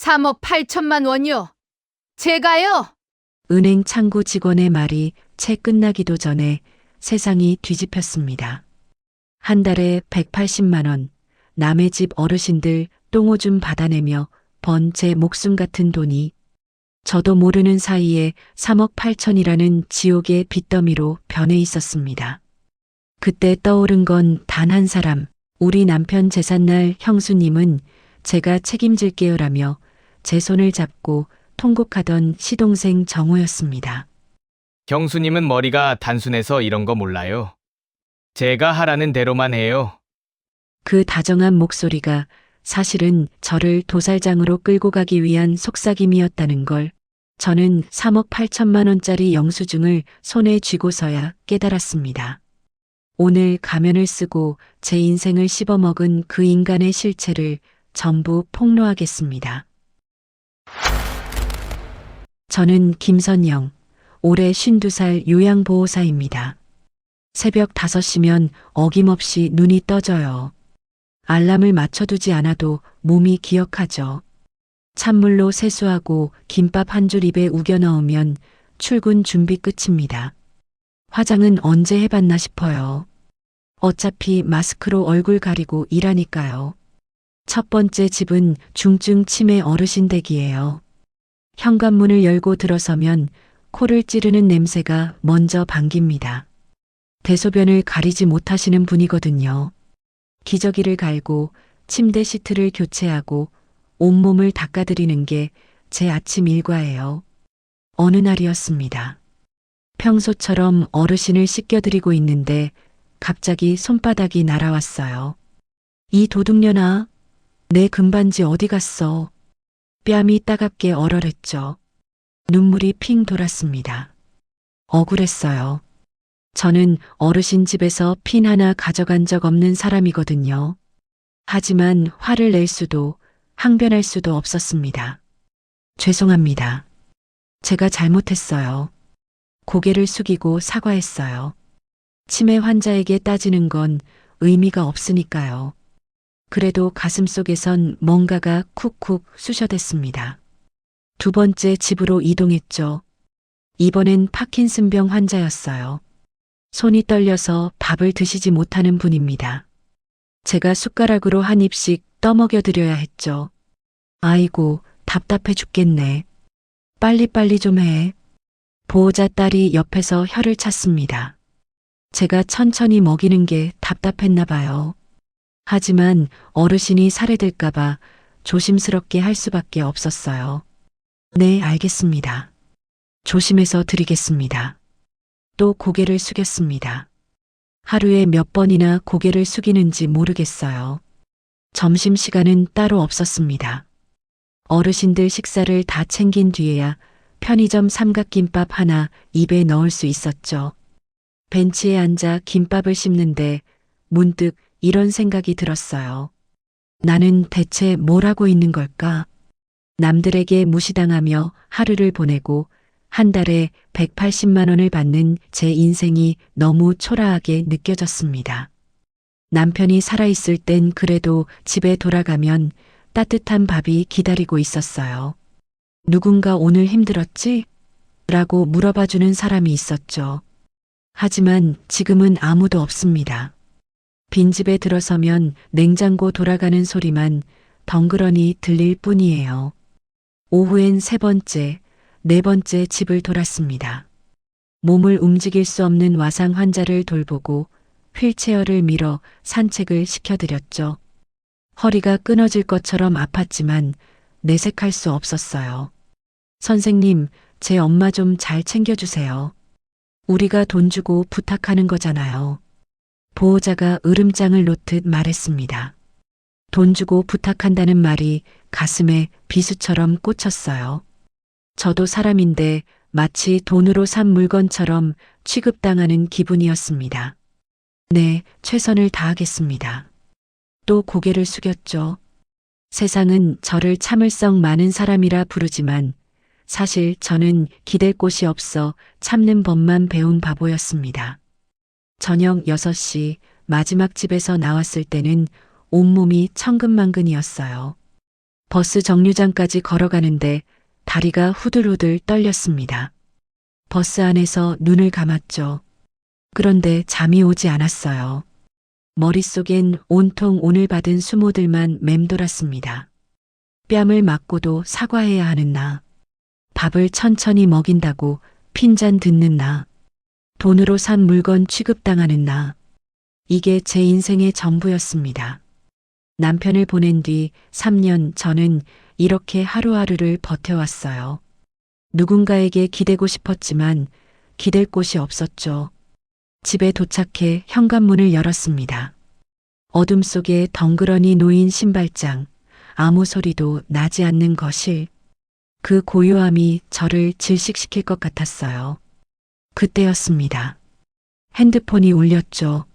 3억 8천만 원이요. 제가요? 은행 창구 직원의 말이 채 끝나기도 전에 세상이 뒤집혔습니다. 한 달에 180만 원, 남의 집 어르신들 똥오줌 받아내며 번 제 목숨 같은 돈이 저도 모르는 사이에 3억 8천이라는 지옥의 빚더미로 변해 있었습니다. 그때 떠오른 건 단 한 사람, 우리 남편 제삿날 형수님은 제가 책임질게요라며 제 손을 잡고 통곡하던 시동생 정호였습니다. 경수님은 머리가 단순해서 이런 거 몰라요. 제가 하라는 대로만 해요. 그 다정한 목소리가 사실은 저를 도살장으로 끌고 가기 위한 속삭임이었다는 걸 저는 3억 8천만 원짜리 영수증을 손에 쥐고서야 깨달았습니다. 오늘 가면을 쓰고 제 인생을 씹어먹은 그 인간의 실체를 전부 폭로하겠습니다. 저는 김선영, 올해 52살 요양보호사입니다. 새벽 5시면 어김없이 눈이 떠져요. 알람을 맞춰두지 않아도 몸이 기억하죠. 찬물로 세수하고 김밥 한 줄 입에 우겨 넣으면 출근 준비 끝입니다. 화장은 언제 해봤나 싶어요. 어차피 마스크로 얼굴 가리고 일하니까요. 첫 번째 집은 중증 치매 어르신 댁이에요. 현관문을 열고 들어서면 코를 찌르는 냄새가 먼저 반깁니다. 대소변을 가리지 못하시는 분이거든요. 기저귀를 갈고 침대 시트를 교체하고 온몸을 닦아드리는 게 제 아침 일과예요. 어느 날이었습니다. 평소처럼 어르신을 씻겨드리고 있는데 갑자기 손바닥이 날아왔어요. 이 도둑년아, 내 금반지 어디 갔어? 뺨이 따갑게 얼얼했죠. 눈물이 핑 돌았습니다. 억울했어요. 저는 어르신 집에서 핀 하나 가져간 적 없는 사람이거든요. 하지만 화를 낼 수도 항변할 수도 없었습니다. 죄송합니다. 제가 잘못했어요. 고개를 숙이고 사과했어요. 치매 환자에게 따지는 건 의미가 없으니까요. 그래도 가슴속에선 뭔가가 쿡쿡 쑤셔댔습니다. 두 번째 집으로 이동했죠. 이번엔 파킨슨병 환자였어요. 손이 떨려서 밥을 드시지 못하는 분입니다. 제가 숟가락으로 한 입씩 떠먹여 드려야 했죠. 아이고, 답답해 죽겠네. 빨리빨리 좀 해. 보호자 딸이 옆에서 혀를 찼습니다. 제가 천천히 먹이는 게 답답했나 봐요. 하지만 어르신이 살해될까봐 조심스럽게 할 수밖에 없었어요. 네, 알겠습니다. 조심해서 드리겠습니다. 또 고개를 숙였습니다. 하루에 몇 번이나 고개를 숙이는지 모르겠어요. 점심시간은 따로 없었습니다. 어르신들 식사를 다 챙긴 뒤에야 편의점 삼각김밥 하나 입에 넣을 수 있었죠. 벤치에 앉아 김밥을 씹는데 문득 이런 생각이 들었어요. 나는 대체 뭘 하고 있는 걸까? 남들에게 무시당하며 하루를 보내고 한 달에 180만 원을 받는 제 인생이 너무 초라하게 느껴졌습니다. 남편이 살아있을 땐 그래도 집에 돌아가면 따뜻한 밥이 기다리고 있었어요. 누군가 오늘 힘들었지? 라고 물어봐주는 사람이 있었죠. 하지만 지금은 아무도 없습니다. 빈집에 들어서면 냉장고 돌아가는 소리만 덩그러니 들릴 뿐이에요. 오후엔 세 번째, 네 번째 집을 돌았습니다. 몸을 움직일 수 없는 와상 환자를 돌보고 휠체어를 밀어 산책을 시켜드렸죠. 허리가 끊어질 것처럼 아팠지만 내색할 수 없었어요. 선생님, 제 엄마 좀 잘 챙겨주세요. 우리가 돈 주고 부탁하는 거잖아요. 보호자가 으름장을 놓듯 말했습니다. 돈 주고 부탁한다는 말이 가슴에 비수처럼 꽂혔어요. 저도 사람인데 마치 돈으로 산 물건처럼 취급당하는 기분이었습니다. 네, 최선을 다하겠습니다. 또 고개를 숙였죠. 세상은 저를 참을성 많은 사람이라 부르지만 사실 저는 기댈 곳이 없어 참는 법만 배운 바보였습니다. 저녁 6시 마지막 집에서 나왔을 때는 온몸이 천근만근이었어요. 버스 정류장까지 걸어가는데 다리가 후들후들 떨렸습니다. 버스 안에서 눈을 감았죠. 그런데 잠이 오지 않았어요. 머릿속엔 온통 오늘 받은 수모들만 맴돌았습니다. 뺨을 맞고도 사과해야 하는 나. 밥을 천천히 먹인다고 핀잔 듣는 나. 돈으로 산 물건 취급당하는 나. 이게 제 인생의 전부였습니다. 남편을 보낸 뒤 3년 저는 이렇게 하루하루를 버텨왔어요. 누군가에게 기대고 싶었지만 기댈 곳이 없었죠. 집에 도착해 현관문을 열었습니다. 어둠 속에 덩그러니 놓인 신발장, 아무 소리도 나지 않는 거실. 그 고요함이 저를 질식시킬 것 같았어요. 그때였습니다. 핸드폰이 울렸죠.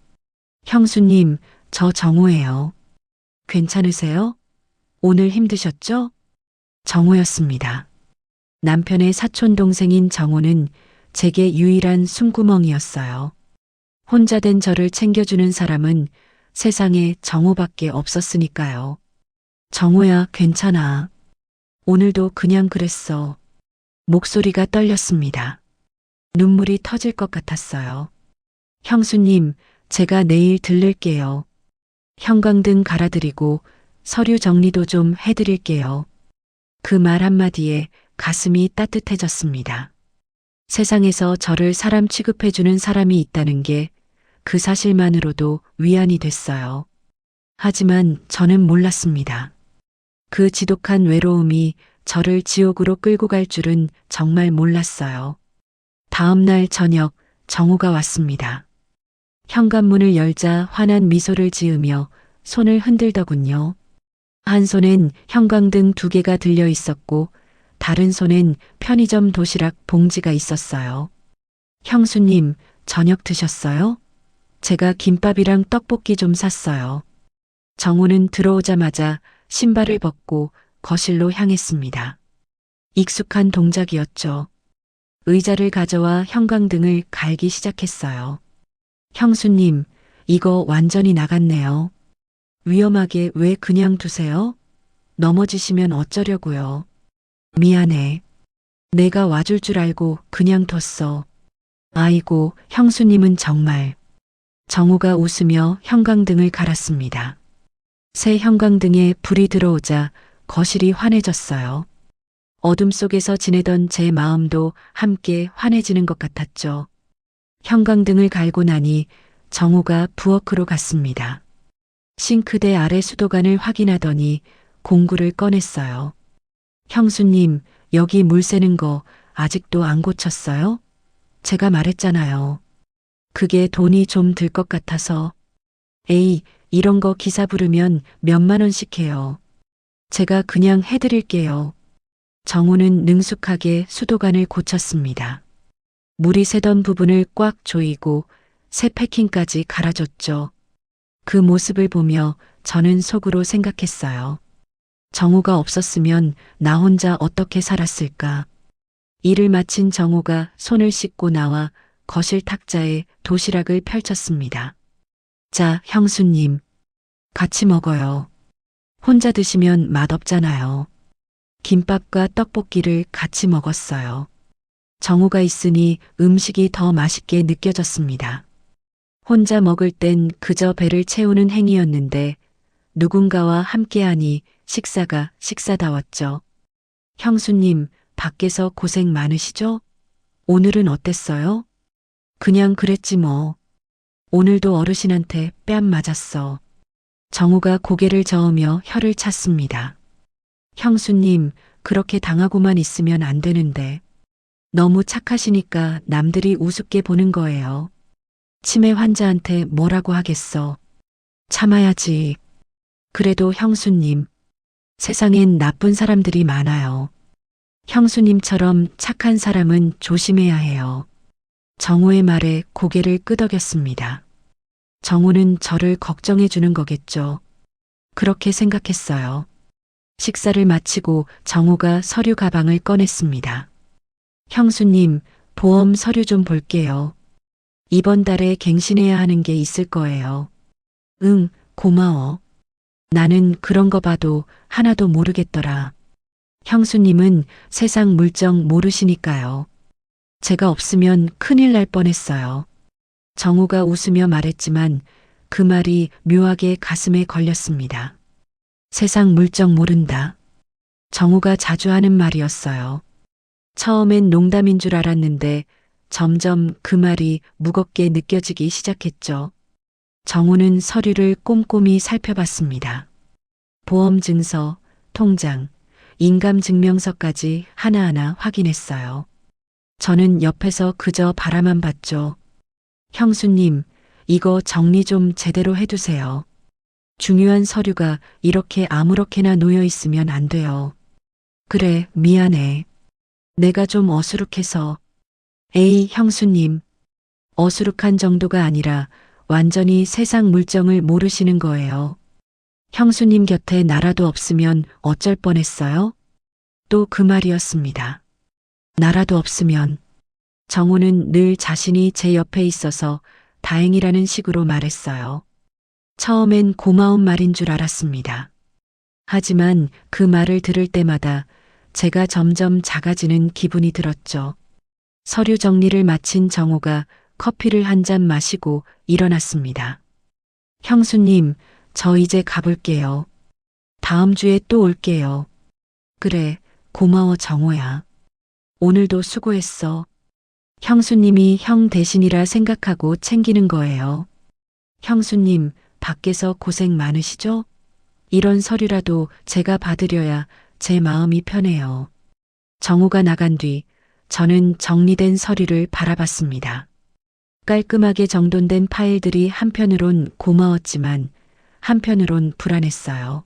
형수님, 저 정호예요. 괜찮으세요? 오늘 힘드셨죠? 정호였습니다. 남편의 사촌 동생인 정호는 제게 유일한 숨구멍이었어요. 혼자 된 저를 챙겨주는 사람은 세상에 정호밖에 없었으니까요. 정호야, 괜찮아. 오늘도 그냥 그랬어. 목소리가 떨렸습니다. 눈물이 터질 것 같았어요. 형수님, 제가 내일 들를게요. 형광등 갈아드리고 서류 정리도 좀 해드릴게요. 그 말 한마디에 가슴이 따뜻해졌습니다. 세상에서 저를 사람 취급해주는 사람이 있다는 게 그 사실만으로도 위안이 됐어요. 하지만 저는 몰랐습니다. 그 지독한 외로움이 저를 지옥으로 끌고 갈 줄은 정말 몰랐어요. 다음 날 저녁 정호가 왔습니다. 현관문을 열자 환한 미소를 지으며 손을 흔들더군요. 한 손엔 형광등 2개가 들려 있었고 다른 손엔 편의점 도시락 봉지가 있었어요. 형수님, 저녁 드셨어요? 제가 김밥이랑 떡볶이 좀 샀어요. 정호는 들어오자마자 신발을 벗고 거실로 향했습니다. 익숙한 동작이었죠. 의자를 가져와 형광등을 갈기 시작했어요. 형수님, 이거 완전히 나갔네요. 위험하게 왜 그냥 두세요? 넘어지시면 어쩌려고요. 미안해. 내가 와줄 줄 알고 그냥 뒀어. 아이고, 형수님은 정말. 정호가 웃으며 형광등을 갈았습니다. 새 형광등에 불이 들어오자 거실이 환해졌어요. 어둠 속에서 지내던 제 마음도 함께 환해지는 것 같았죠. 형광등을 갈고 나니 정호가 부엌으로 갔습니다. 싱크대 아래 수도관을 확인하더니 공구를 꺼냈어요. 형수님, 여기 물 새는 거 아직도 안 고쳤어요? 제가 말했잖아요. 그게 돈이 좀 들 것 같아서. 에이, 이런 거 기사 부르면 몇만 원씩 해요. 제가 그냥 해드릴게요. 정호는 능숙하게 수도관을 고쳤습니다. 물이 새던 부분을 꽉 조이고 새 패킹까지 갈아줬죠. 그 모습을 보며 저는 속으로 생각했어요. 정호가 없었으면 나 혼자 어떻게 살았을까. 일을 마친 정호가 손을 씻고 나와 거실 탁자에 도시락을 펼쳤습니다. 자, 형수님. 같이 먹어요. 혼자 드시면 맛없잖아요. 김밥과 떡볶이를 같이 먹었어요. 정호가 있으니 음식이 더 맛있게 느껴졌습니다. 혼자 먹을 땐 그저 배를 채우는 행위였는데 누군가와 함께하니 식사가 식사다웠죠. 형수님, 밖에서 고생 많으시죠? 오늘은 어땠어요? 그냥 그랬지 뭐. 오늘도 어르신한테 뺨 맞았어. 정호가 고개를 저으며 혀를 찼습니다. 형수님, 그렇게 당하고만 있으면 안 되는데. 너무 착하시니까 남들이 우습게 보는 거예요. 치매 환자한테 뭐라고 하겠어. 참아야지. 그래도 형수님, 세상엔 나쁜 사람들이 많아요. 형수님처럼 착한 사람은 조심해야 해요. 정호의 말에 고개를 끄덕였습니다. 정호는 저를 걱정해 주는 거겠죠. 그렇게 생각했어요. 식사를 마치고 정호가 서류 가방을 꺼냈습니다. 형수님, 보험 서류 좀 볼게요. 이번 달에 갱신해야 하는 게 있을 거예요. 응, 고마워. 나는 그런 거 봐도 하나도 모르겠더라. 형수님은 세상 물정 모르시니까요. 제가 없으면 큰일 날 뻔했어요. 정우가 웃으며 말했지만 그 말이 묘하게 가슴에 걸렸습니다. 세상 물정 모른다. 정우가 자주 하는 말이었어요. 처음엔 농담인 줄 알았는데 점점 그 말이 무겁게 느껴지기 시작했죠. 정우는 서류를 꼼꼼히 살펴봤습니다. 보험 증서, 통장, 인감 증명서까지 하나하나 확인했어요. 저는 옆에서 그저 바라만 봤죠. 형수님, 이거 정리 좀 제대로 해두세요. 중요한 서류가 이렇게 아무렇게나 놓여 있으면 안 돼요. 그래, 미안해. 내가 좀 어수룩해서. 에이, 형수님. 어수룩한 정도가 아니라 완전히 세상 물정을 모르시는 거예요. 형수님 곁에 나라도 없으면 어쩔 뻔했어요? 또 그 말이었습니다. 나라도 없으면. 정우는 늘 자신이 제 옆에 있어서 다행이라는 식으로 말했어요. 처음엔 고마운 말인 줄 알았습니다. 하지만 그 말을 들을 때마다 제가 점점 작아지는 기분이 들었죠. 서류 정리를 마친 정우가 커피를 한 잔 마시고 일어났습니다. 형수님, 저 이제 가볼게요. 다음 주에 또 올게요. 그래, 고마워 정우야. 오늘도 수고했어. 형수님이 형 대신이라 생각하고 챙기는 거예요. 형수님, 밖에서 고생 많으시죠? 이런 서류라도 제가 받으려야 제 마음이 편해요. 정우가 나간 뒤 저는 정리된 서류를 바라봤습니다. 깔끔하게 정돈된 파일들이 한편으론 고마웠지만 한편으론 불안했어요.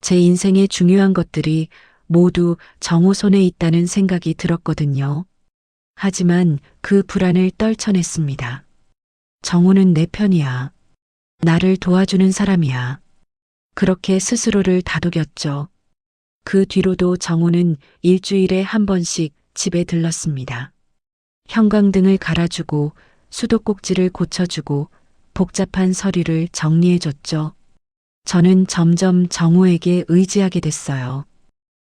제 인생의 중요한 것들이 모두 정우 손에 있다는 생각이 들었거든요. 하지만 그 불안을 떨쳐냈습니다. 정우는 내 편이야. 나를 도와주는 사람이야. 그렇게 스스로를 다독였죠. 그 뒤로도 정우는 일주일에 한 번씩 집에 들렀습니다. 형광등을 갈아주고 수도꼭지를 고쳐주고 복잡한 서류를 정리해줬죠. 저는 점점 정우에게 의지하게 됐어요.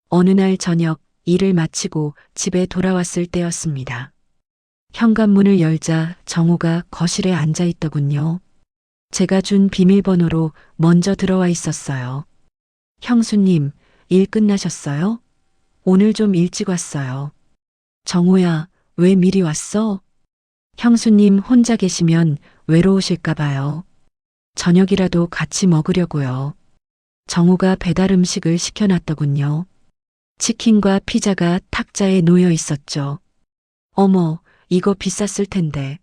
어느 날 저녁 일을 마치고 집에 돌아왔을 때였습니다. 현관문을 열자 정우가 거실에 앉아 있더군요. 제가 준 비밀번호로 먼저 들어와 있었어요. 형수님, 일 끝나셨어요? 오늘 좀 일찍 왔어요. 정우야, 왜 미리 왔어? 형수님 혼자 계시면 외로우실까 봐요. 저녁이라도 같이 먹으려고요. 정우가 배달 음식을 시켜놨더군요. 치킨과 피자가 탁자에 놓여 있었죠. 어머, 이거 비쌌을 텐데.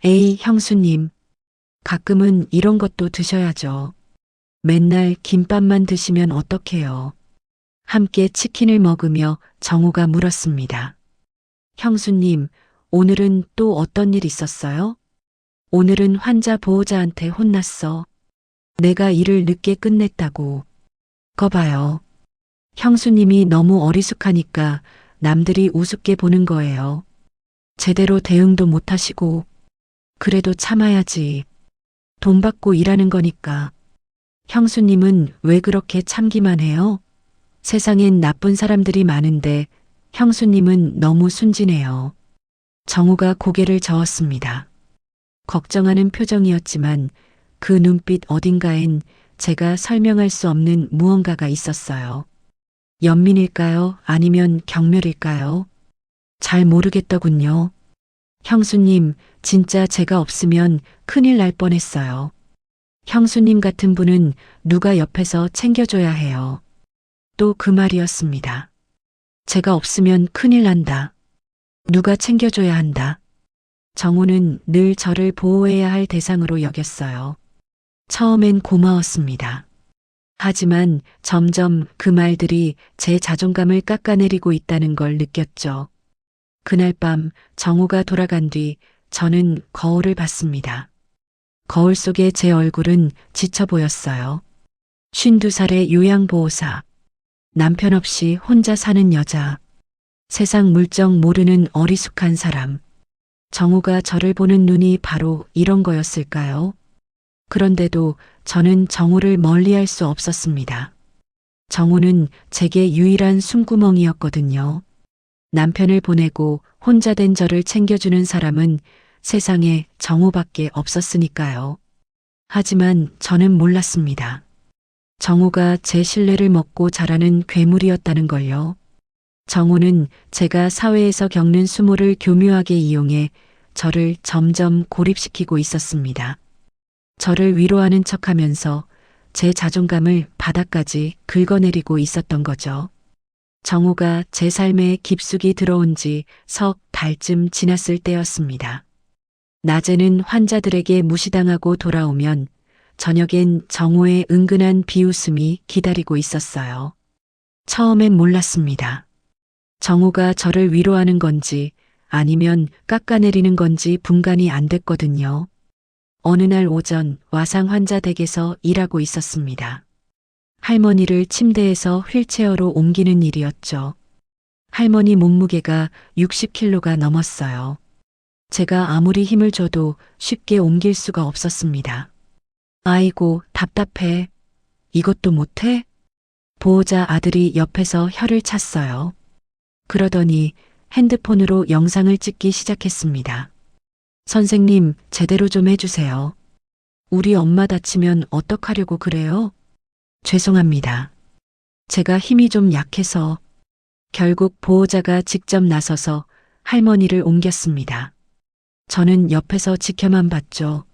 에이, 형수님. 가끔은 이런 것도 드셔야죠. 맨날 김밥만 드시면 어떡해요. 함께 치킨을 먹으며 정우가 물었습니다. 형수님, 오늘은 또 어떤 일 있었어요? 오늘은 환자 보호자한테 혼났어. 내가 일을 늦게 끝냈다고. 거 봐요. 형수님이 너무 어리숙하니까 남들이 우습게 보는 거예요. 제대로 대응도 못하시고. 그래도 참아야지. 돈 받고 일하는 거니까. 형수님은 왜 그렇게 참기만 해요? 세상엔 나쁜 사람들이 많은데 형수님은 너무 순진해요. 정우가 고개를 저었습니다. 걱정하는 표정이었지만 그 눈빛 어딘가엔 제가 설명할 수 없는 무언가가 있었어요. 연민일까요? 아니면 경멸일까요? 잘 모르겠더군요. 형수님, 진짜 제가 없으면 큰일 날 뻔했어요. 형수님 같은 분은 누가 옆에서 챙겨줘야 해요. 또 그 말이었습니다. 제가 없으면 큰일 난다. 누가 챙겨줘야 한다. 정우는 늘 저를 보호해야 할 대상으로 여겼어요. 처음엔 고마웠습니다. 하지만 점점 그 말들이 제 자존감을 깎아내리고 있다는 걸 느꼈죠. 그날 밤 정우가 돌아간 뒤 저는 거울을 봤습니다. 거울 속의 제 얼굴은 지쳐 보였어요. 52살의 요양보호사. 남편 없이 혼자 사는 여자. 세상 물정 모르는 어리숙한 사람. 정우가 저를 보는 눈이 바로 이런 거였을까요? 그런데도 저는 정우를 멀리할 수 없었습니다. 정우는 제게 유일한 숨구멍이었거든요. 남편을 보내고 혼자 된 저를 챙겨주는 사람은 세상에 정우밖에 없었으니까요. 하지만 저는 몰랐습니다. 정우가 제 신뢰를 먹고 자라는 괴물이었다는 걸요. 정우는 제가 사회에서 겪는 수모를 교묘하게 이용해 저를 점점 고립시키고 있었습니다. 저를 위로하는 척하면서 제 자존감을 바닥까지 긁어내리고 있었던 거죠. 정우가 제 삶에 깊숙이 들어온 지 석 달쯤 지났을 때였습니다. 낮에는 환자들에게 무시당하고 돌아오면 저녁엔 정우의 은근한 비웃음이 기다리고 있었어요. 처음엔 몰랐습니다. 정우가 저를 위로하는 건지 아니면 깎아내리는 건지 분간이 안 됐거든요. 어느 날 오전 와상 환자 댁에서 일하고 있었습니다. 할머니를 침대에서 휠체어로 옮기는 일이었죠. 할머니 몸무게가 60kg가 넘었어요. 제가 아무리 힘을 줘도 쉽게 옮길 수가 없었습니다. 아이고, 답답해. 이것도 못해? 보호자 아들이 옆에서 혀를 찼어요. 그러더니 핸드폰으로 영상을 찍기 시작했습니다. 선생님, 제대로 좀 해주세요. 우리 엄마 다치면 어떡하려고 그래요? 죄송합니다. 제가 힘이 좀 약해서. 결국 보호자가 직접 나서서 할머니를 옮겼습니다. 저는 옆에서 지켜만 봤죠.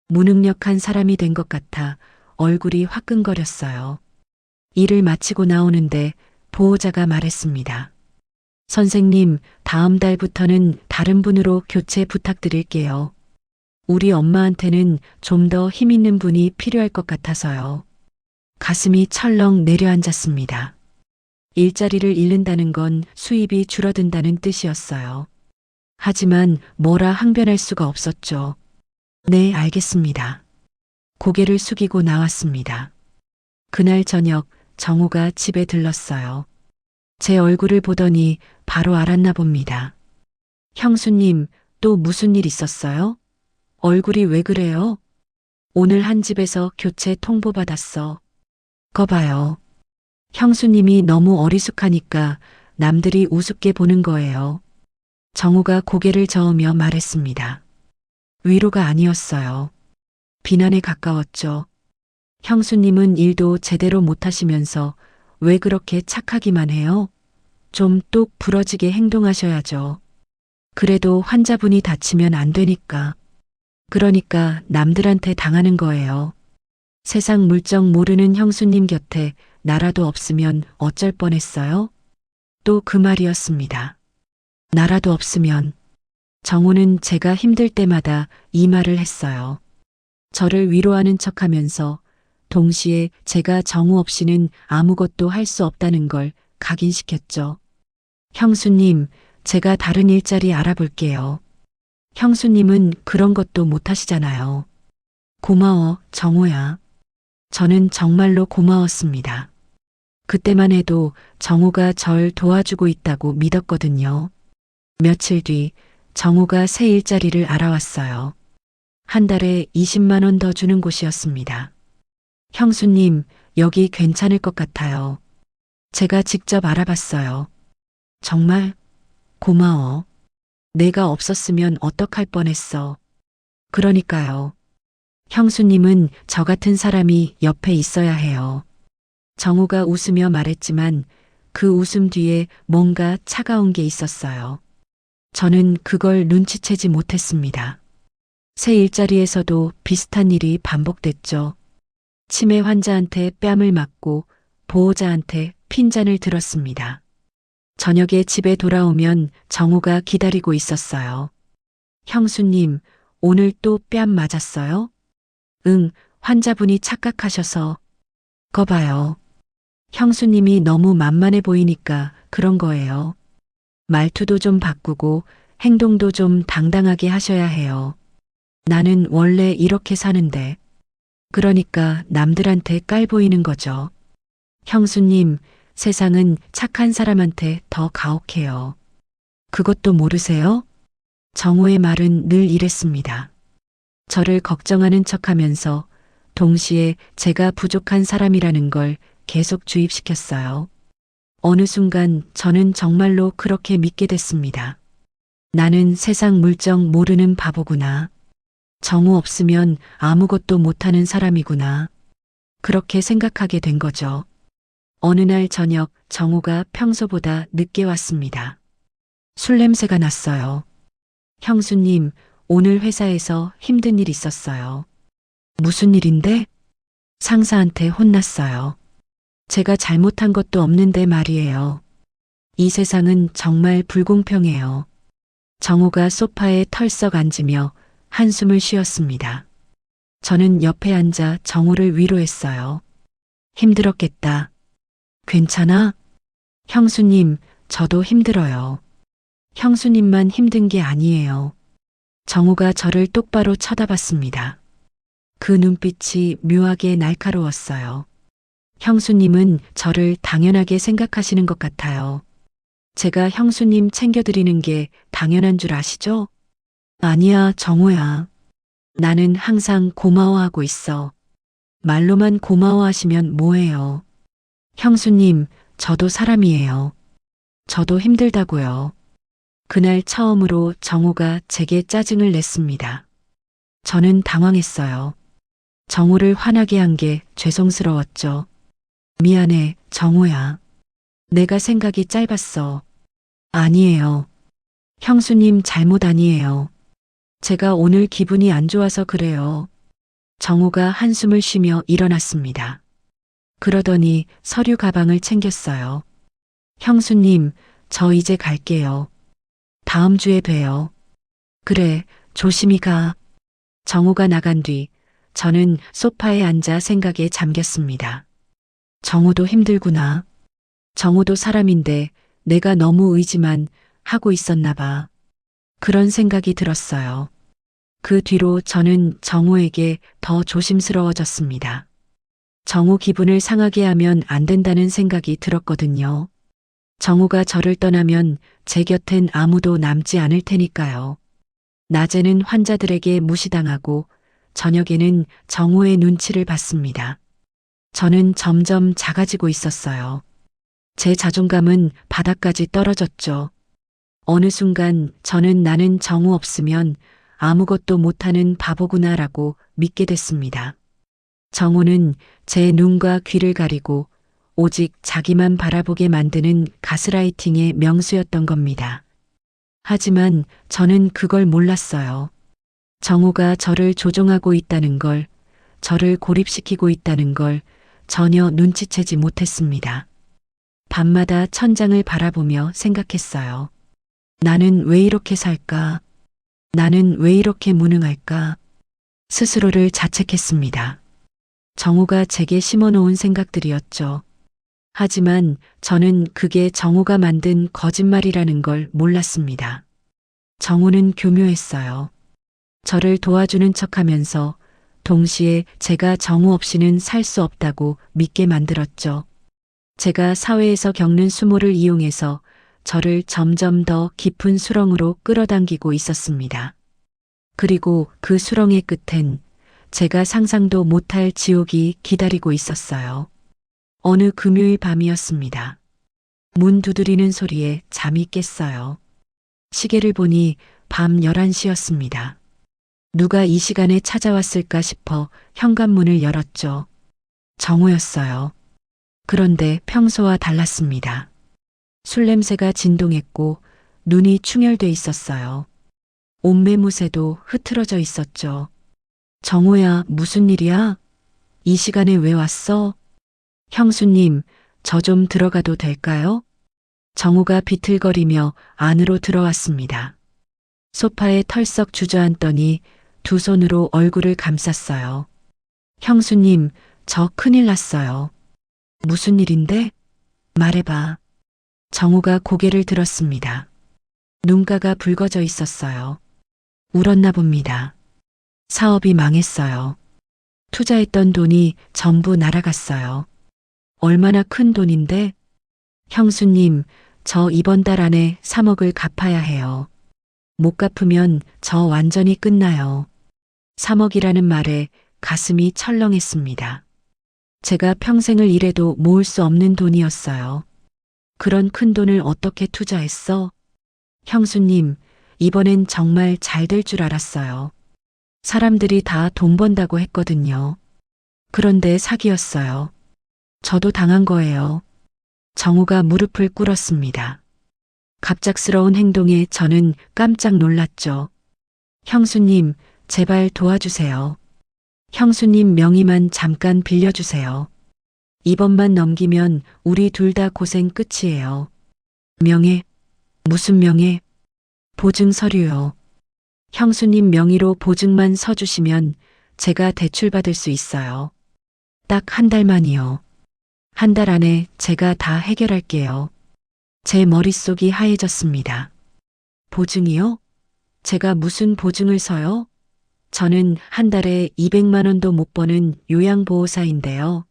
무능력한 사람이 된 것 같아 얼굴이 화끈거렸어요. 일을 마치고 나오는데 보호자가 말했습니다. 선생님, 다음 달부터는 다른 분으로 교체 부탁드릴게요. 우리 엄마한테는 좀 더 힘 있는 분이 필요할 것 같아서요. 가슴이 철렁 내려앉았습니다. 일자리를 잃는다는 건 수입이 줄어든다는 뜻이었어요. 하지만 뭐라 항변할 수가 없었죠. 네, 알겠습니다. 고개를 숙이고 나왔습니다. 그날 저녁 정우가 집에 들렀어요. 제 얼굴을 보더니 바로 알았나 봅니다. 형수님, 또 무슨 일 있었어요? 얼굴이 왜 그래요? 오늘 한 집에서 교체 통보받았어. 거 봐요. 형수님이 너무 어리숙하니까 남들이 우습게 보는 거예요. 정우가 고개를 저으며 말했습니다. 위로가 아니었어요. 비난에 가까웠죠. 형수님은 일도 제대로 못하시면서 왜 그렇게 착하기만 해요? 좀 똑 부러지게 행동하셔야죠. 그래도 환자분이 다치면 안 되니까. 그러니까 남들한테 당하는 거예요. 세상 물정 모르는 형수님 곁에 나라도 없으면 어쩔 뻔했어요? 또 그 말이었습니다. 나라도 없으면. 정우는 제가 힘들 때마다 이 말을 했어요. 저를 위로하는 척하면서 동시에 제가 정우 없이는 아무것도 할 수 없다는 걸 각인시켰죠. 형수님, 제가 다른 일자리 알아볼게요. 형수님은 그런 것도 못하시잖아요. 고마워, 정우야. 저는 정말로 고마웠습니다. 그때만 해도 정우가 절 도와주고 있다고 믿었거든요. 며칠 뒤 정우가 새 일자리를 알아왔어요. 한 달에 20만 원 더 주는 곳이었습니다. 형수님, 여기 괜찮을 것 같아요. 제가 직접 알아봤어요. 정말? 고마워. 내가 없었으면 어떡할 뻔했어. 그러니까요. 형수님은 저 같은 사람이 옆에 있어야 해요. 정우가 웃으며 말했지만 그 웃음 뒤에 뭔가 차가운 게 있었어요. 저는 그걸 눈치채지 못했습니다. 새 일자리에서도 비슷한 일이 반복됐죠. 치매 환자한테 뺨을 맞고 보호자한테 핀잔을 들었습니다. 저녁에 집에 돌아오면 정우가 기다리고 있었어요. 형수님, 오늘 또 뺨 맞았어요? 응, 환자분이 착각하셔서. 거 봐요. 형수님이 너무 만만해 보이니까 그런 거예요. 말투도 좀 바꾸고 행동도 좀 당당하게 하셔야 해요. 나는 원래 이렇게 사는데. 그러니까 남들한테 깔 보이는 거죠. 형수님, 세상은 착한 사람한테 더 가혹해요. 그것도 모르세요? 정우의 말은 늘 이랬습니다. 저를 걱정하는 척하면서 동시에 제가 부족한 사람이라는 걸 계속 주입시켰어요. 어느 순간 저는 정말로 그렇게 믿게 됐습니다. 나는 세상 물정 모르는 바보구나. 정우 없으면 아무것도 못하는 사람이구나. 그렇게 생각하게 된 거죠. 어느 날 저녁 정우가 평소보다 늦게 왔습니다. 술 냄새가 났어요. 형수님, 오늘 회사에서 힘든 일 있었어요. 무슨 일인데? 상사한테 혼났어요. 제가 잘못한 것도 없는데 말이에요. 이 세상은 정말 불공평해요. 정우가 소파에 털썩 앉으며 한숨을 쉬었습니다. 저는 옆에 앉아 정우를 위로했어요. 힘들었겠다. 괜찮아? 형수님, 저도 힘들어요. 형수님만 힘든 게 아니에요. 정우가 저를 똑바로 쳐다봤습니다. 그 눈빛이 묘하게 날카로웠어요. 형수님은 저를 당연하게 생각하시는 것 같아요. 제가 형수님 챙겨드리는 게 당연한 줄 아시죠? 아니야, 정우야. 나는 항상 고마워하고 있어. 말로만 고마워하시면 뭐해요. 형수님, 저도 사람이에요. 저도 힘들다고요. 그날 처음으로 정우가 제게 짜증을 냈습니다. 저는 당황했어요. 정우를 화나게 한 게 죄송스러웠죠. 미안해, 정우야. 내가 생각이 짧았어. 아니에요. 형수님 잘못 아니에요. 제가 오늘 기분이 안 좋아서 그래요. 정우가 한숨을 쉬며 일어났습니다. 그러더니 서류 가방을 챙겼어요. 형수님, 저 이제 갈게요. 다음 주에 봬요. 그래, 조심히 가. 정우가 나간 뒤 저는 소파에 앉아 생각에 잠겼습니다. 정우도 힘들구나. 정우도 사람인데 내가 너무 의지만 하고 있었나 봐. 그런 생각이 들었어요. 그 뒤로 저는 정우에게 더 조심스러워졌습니다. 정우 기분을 상하게 하면 안 된다는 생각이 들었거든요. 정우가 저를 떠나면 제 곁엔 아무도 남지 않을 테니까요. 낮에는 환자들에게 무시당하고 저녁에는 정우의 눈치를 받습니다. 저는 점점 작아지고 있었어요. 제 자존감은 바닥까지 떨어졌죠. 어느 순간 저는 나는 정우 없으면 아무것도 못하는 바보구나라고 믿게 됐습니다. 정우는 제 눈과 귀를 가리고 오직 자기만 바라보게 만드는 가스라이팅의 명수였던 겁니다. 하지만 저는 그걸 몰랐어요. 정우가 저를 조종하고 있다는 걸, 저를 고립시키고 있다는 걸 전혀 눈치채지 못했습니다. 밤마다 천장을 바라보며 생각했어요. 나는 왜 이렇게 살까? 나는 왜 이렇게 무능할까? 스스로를 자책했습니다. 정우가 제게 심어놓은 생각들이었죠. 하지만 저는 그게 정우가 만든 거짓말이라는 걸 몰랐습니다. 정우는 교묘했어요. 저를 도와주는 척하면서 동시에 제가 정우 없이는 살 수 없다고 믿게 만들었죠. 제가 사회에서 겪는 수모를 이용해서 저를 점점 더 깊은 수렁으로 끌어당기고 있었습니다. 그리고 그 수렁의 끝엔 제가 상상도 못할 지옥이 기다리고 있었어요. 어느 금요일 밤이었습니다. 문 두드리는 소리에 잠이 깼어요. 시계를 보니 밤 11시였습니다. 누가 이 시간에 찾아왔을까 싶어 현관문을 열었죠. 정우였어요. 그런데 평소와 달랐습니다. 술 냄새가 진동했고 눈이 충혈돼 있었어요. 옷매무새도 흐트러져 있었죠. 정우야, 무슨 일이야? 이 시간에 왜 왔어? 형수님, 저 좀 들어가도 될까요? 정우가 비틀거리며 안으로 들어왔습니다. 소파에 털썩 주저앉더니 두 손으로 얼굴을 감쌌어요. 형수님, 저 큰일 났어요. 무슨 일인데? 말해봐. 정우가 고개를 들었습니다. 눈가가 붉어져 있었어요. 울었나 봅니다. 사업이 망했어요. 투자했던 돈이 전부 날아갔어요. 얼마나 큰 돈인데? 형수님, 저 이번 달 안에 3억을 갚아야 해요. 못 갚으면 저 완전히 끝나요. 3억이라는 말에 가슴이 철렁했습니다. 제가 평생을 일해도 모을 수 없는 돈이었어요. 그런 큰 돈을 어떻게 투자했어? 형수님, 이번엔 정말 잘 될 줄 알았어요. 사람들이 다 돈 번다고 했거든요. 그런데 사기였어요. 저도 당한 거예요. 정우가 무릎을 꿇었습니다. 갑작스러운 행동에 저는 깜짝 놀랐죠. 형수님, 제발 도와주세요. 형수님 명의만 잠깐 빌려주세요. 이번만 넘기면 우리 둘 다 고생 끝이에요. 명예? 무슨 명예? 보증 서류요. 형수님 명의로 보증만 서주시면 제가 대출받을 수 있어요. 딱 한 달만이요. 한 달 안에 제가 다 해결할게요. 제 머릿속이 하얘졌습니다. 보증이요? 제가 무슨 보증을 서요? 저는 한 달에 200만 원도 못 버는 요양보호사인데요.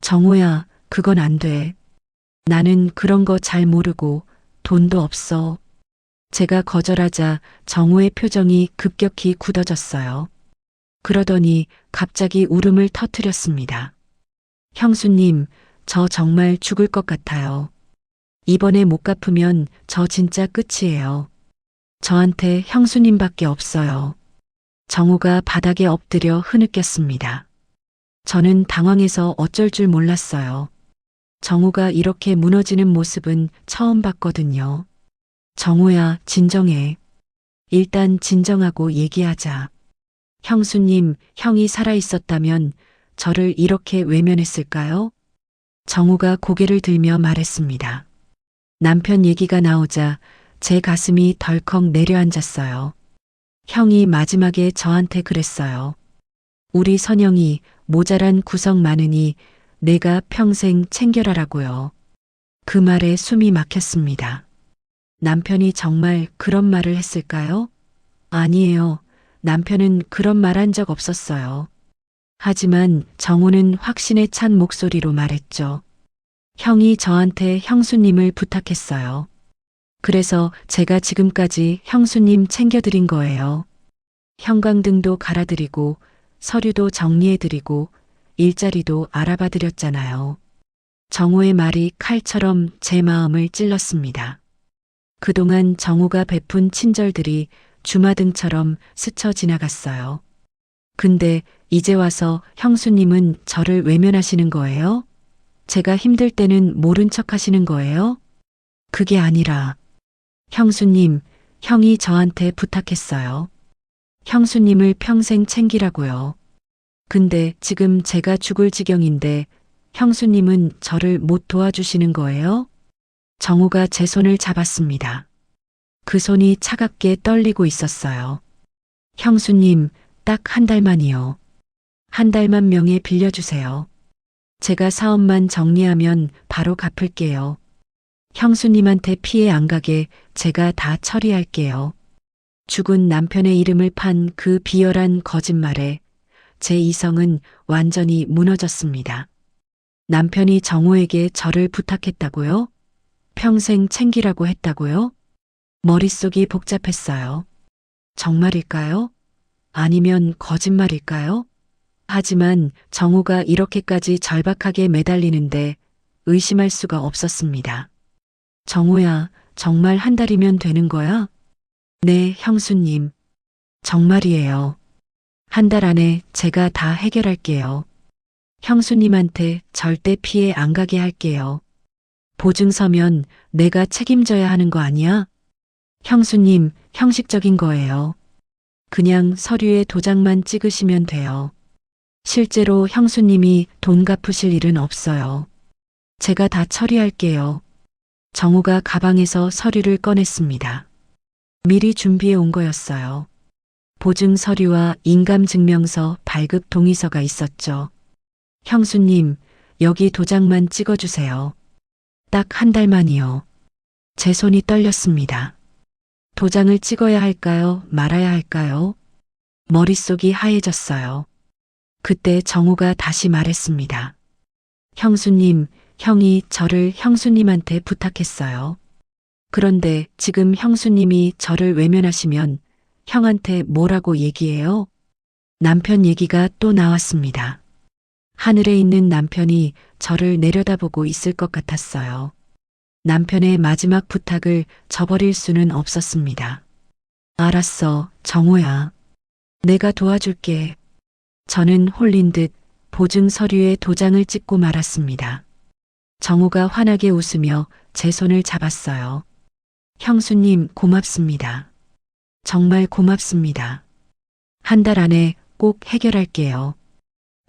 정우야, 그건 안 돼. 나는 그런 거 잘 모르고 돈도 없어. 제가 거절하자 정우의 표정이 급격히 굳어졌어요. 그러더니 갑자기 울음을 터뜨렸습니다. 형수님, 저 정말 죽을 것 같아요. 이번에 못 갚으면 저 진짜 끝이에요. 저한테 형수님밖에 없어요. 정우가 바닥에 엎드려 흐느꼈습니다. 저는 당황해서 어쩔 줄 몰랐어요. 정우가 이렇게 무너지는 모습은 처음 봤거든요. 정우야, 진정해. 일단 진정하고 얘기하자. 형수님, 형이 살아있었다면 저를 이렇게 외면했을까요? 정우가 고개를 들며 말했습니다. 남편 얘기가 나오자 제 가슴이 덜컥 내려앉았어요. 형이 마지막에 저한테 그랬어요. 우리 선영이 모자란 구석 많으니 내가 평생 챙겨라라고요. 그 말에 숨이 막혔습니다. 남편이 정말 그런 말을 했을까요? 아니에요. 남편은 그런 말 한 적 없었어요. 하지만 정우는 확신에 찬 목소리로 말했죠. 형이 저한테 형수님을 부탁했어요. 그래서 제가 지금까지 형수님 챙겨드린 거예요. 형광등도 갈아드리고 서류도 정리해드리고 일자리도 알아봐드렸잖아요. 정우의 말이 칼처럼 제 마음을 찔렀습니다. 그동안 정우가 베푼 친절들이 주마등처럼 스쳐 지나갔어요. 근데 이제 와서 형수님은 저를 외면하시는 거예요? 제가 힘들 때는 모른 척 하시는 거예요? 그게 아니라, 형수님, 형이 저한테 부탁했어요. 형수님을 평생 챙기라고요. 근데 지금 제가 죽을 지경인데 형수님은 저를 못 도와주시는 거예요? 정우가 제 손을 잡았습니다. 그 손이 차갑게 떨리고 있었어요. 형수님, 딱 한 달만이요. 한 달만 명예 빌려주세요. 제가 사업만 정리하면 바로 갚을게요. 형수님한테 피해 안 가게 제가 다 처리할게요. 죽은 남편의 이름을 판 그 비열한 거짓말에 제 이성은 완전히 무너졌습니다. 남편이 정우에게 저를 부탁했다고요? 평생 챙기라고 했다고요? 머릿속이 복잡했어요. 정말일까요? 아니면 거짓말일까요? 하지만 정우가 이렇게까지 절박하게 매달리는데 의심할 수가 없었습니다. 정우야, 정말 한 달이면 되는 거야? 네, 형수님. 정말이에요. 한 달 안에 제가 다 해결할게요. 형수님한테 절대 피해 안 가게 할게요. 보증서면 내가 책임져야 하는 거 아니야? 형수님, 형식적인 거예요. 그냥 서류에 도장만 찍으시면 돼요. 실제로 형수님이 돈 갚으실 일은 없어요. 제가 다 처리할게요. 정우가 가방에서 서류를 꺼냈습니다. 미리 준비해 온 거였어요. 보증 서류와 인감증명서 발급 동의서가 있었죠. 형수님, 여기 도장만 찍어주세요. 딱 한 달만이요. 제 손이 떨렸습니다. 도장을 찍어야 할까요? 말아야 할까요? 머릿속이 하얘졌어요. 그때 정우가 다시 말했습니다. 형수님, 형이 저를 형수님한테 부탁했어요. 그런데 지금 형수님이 저를 외면하시면 형한테 뭐라고 얘기해요? 남편 얘기가 또 나왔습니다. 하늘에 있는 남편이 저를 내려다보고 있을 것 같았어요. 남편의 마지막 부탁을 저버릴 수는 없었습니다. 알았어, 정호야. 내가 도와줄게. 저는 홀린 듯 보증 서류에 도장을 찍고 말았습니다. 정호가 환하게 웃으며 제 손을 잡았어요. 형수님, 고맙습니다. 정말 고맙습니다. 한 달 안에 꼭 해결할게요.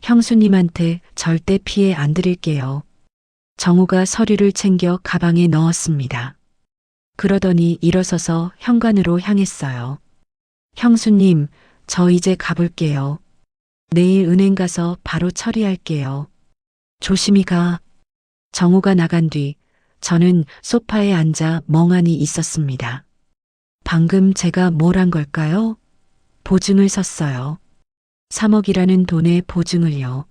형수님한테 절대 피해 안 드릴게요. 정호가 서류를 챙겨 가방에 넣었습니다. 그러더니 일어서서 현관으로 향했어요. 형수님, 저 이제 가볼게요. 내일 은행 가서 바로 처리할게요. 조심히 가. 정호가 나간 뒤 저는 소파에 앉아 멍하니 있었습니다. 방금 제가 뭘 한 걸까요? 보증을 섰어요. 3억이라는 돈의 보증을요.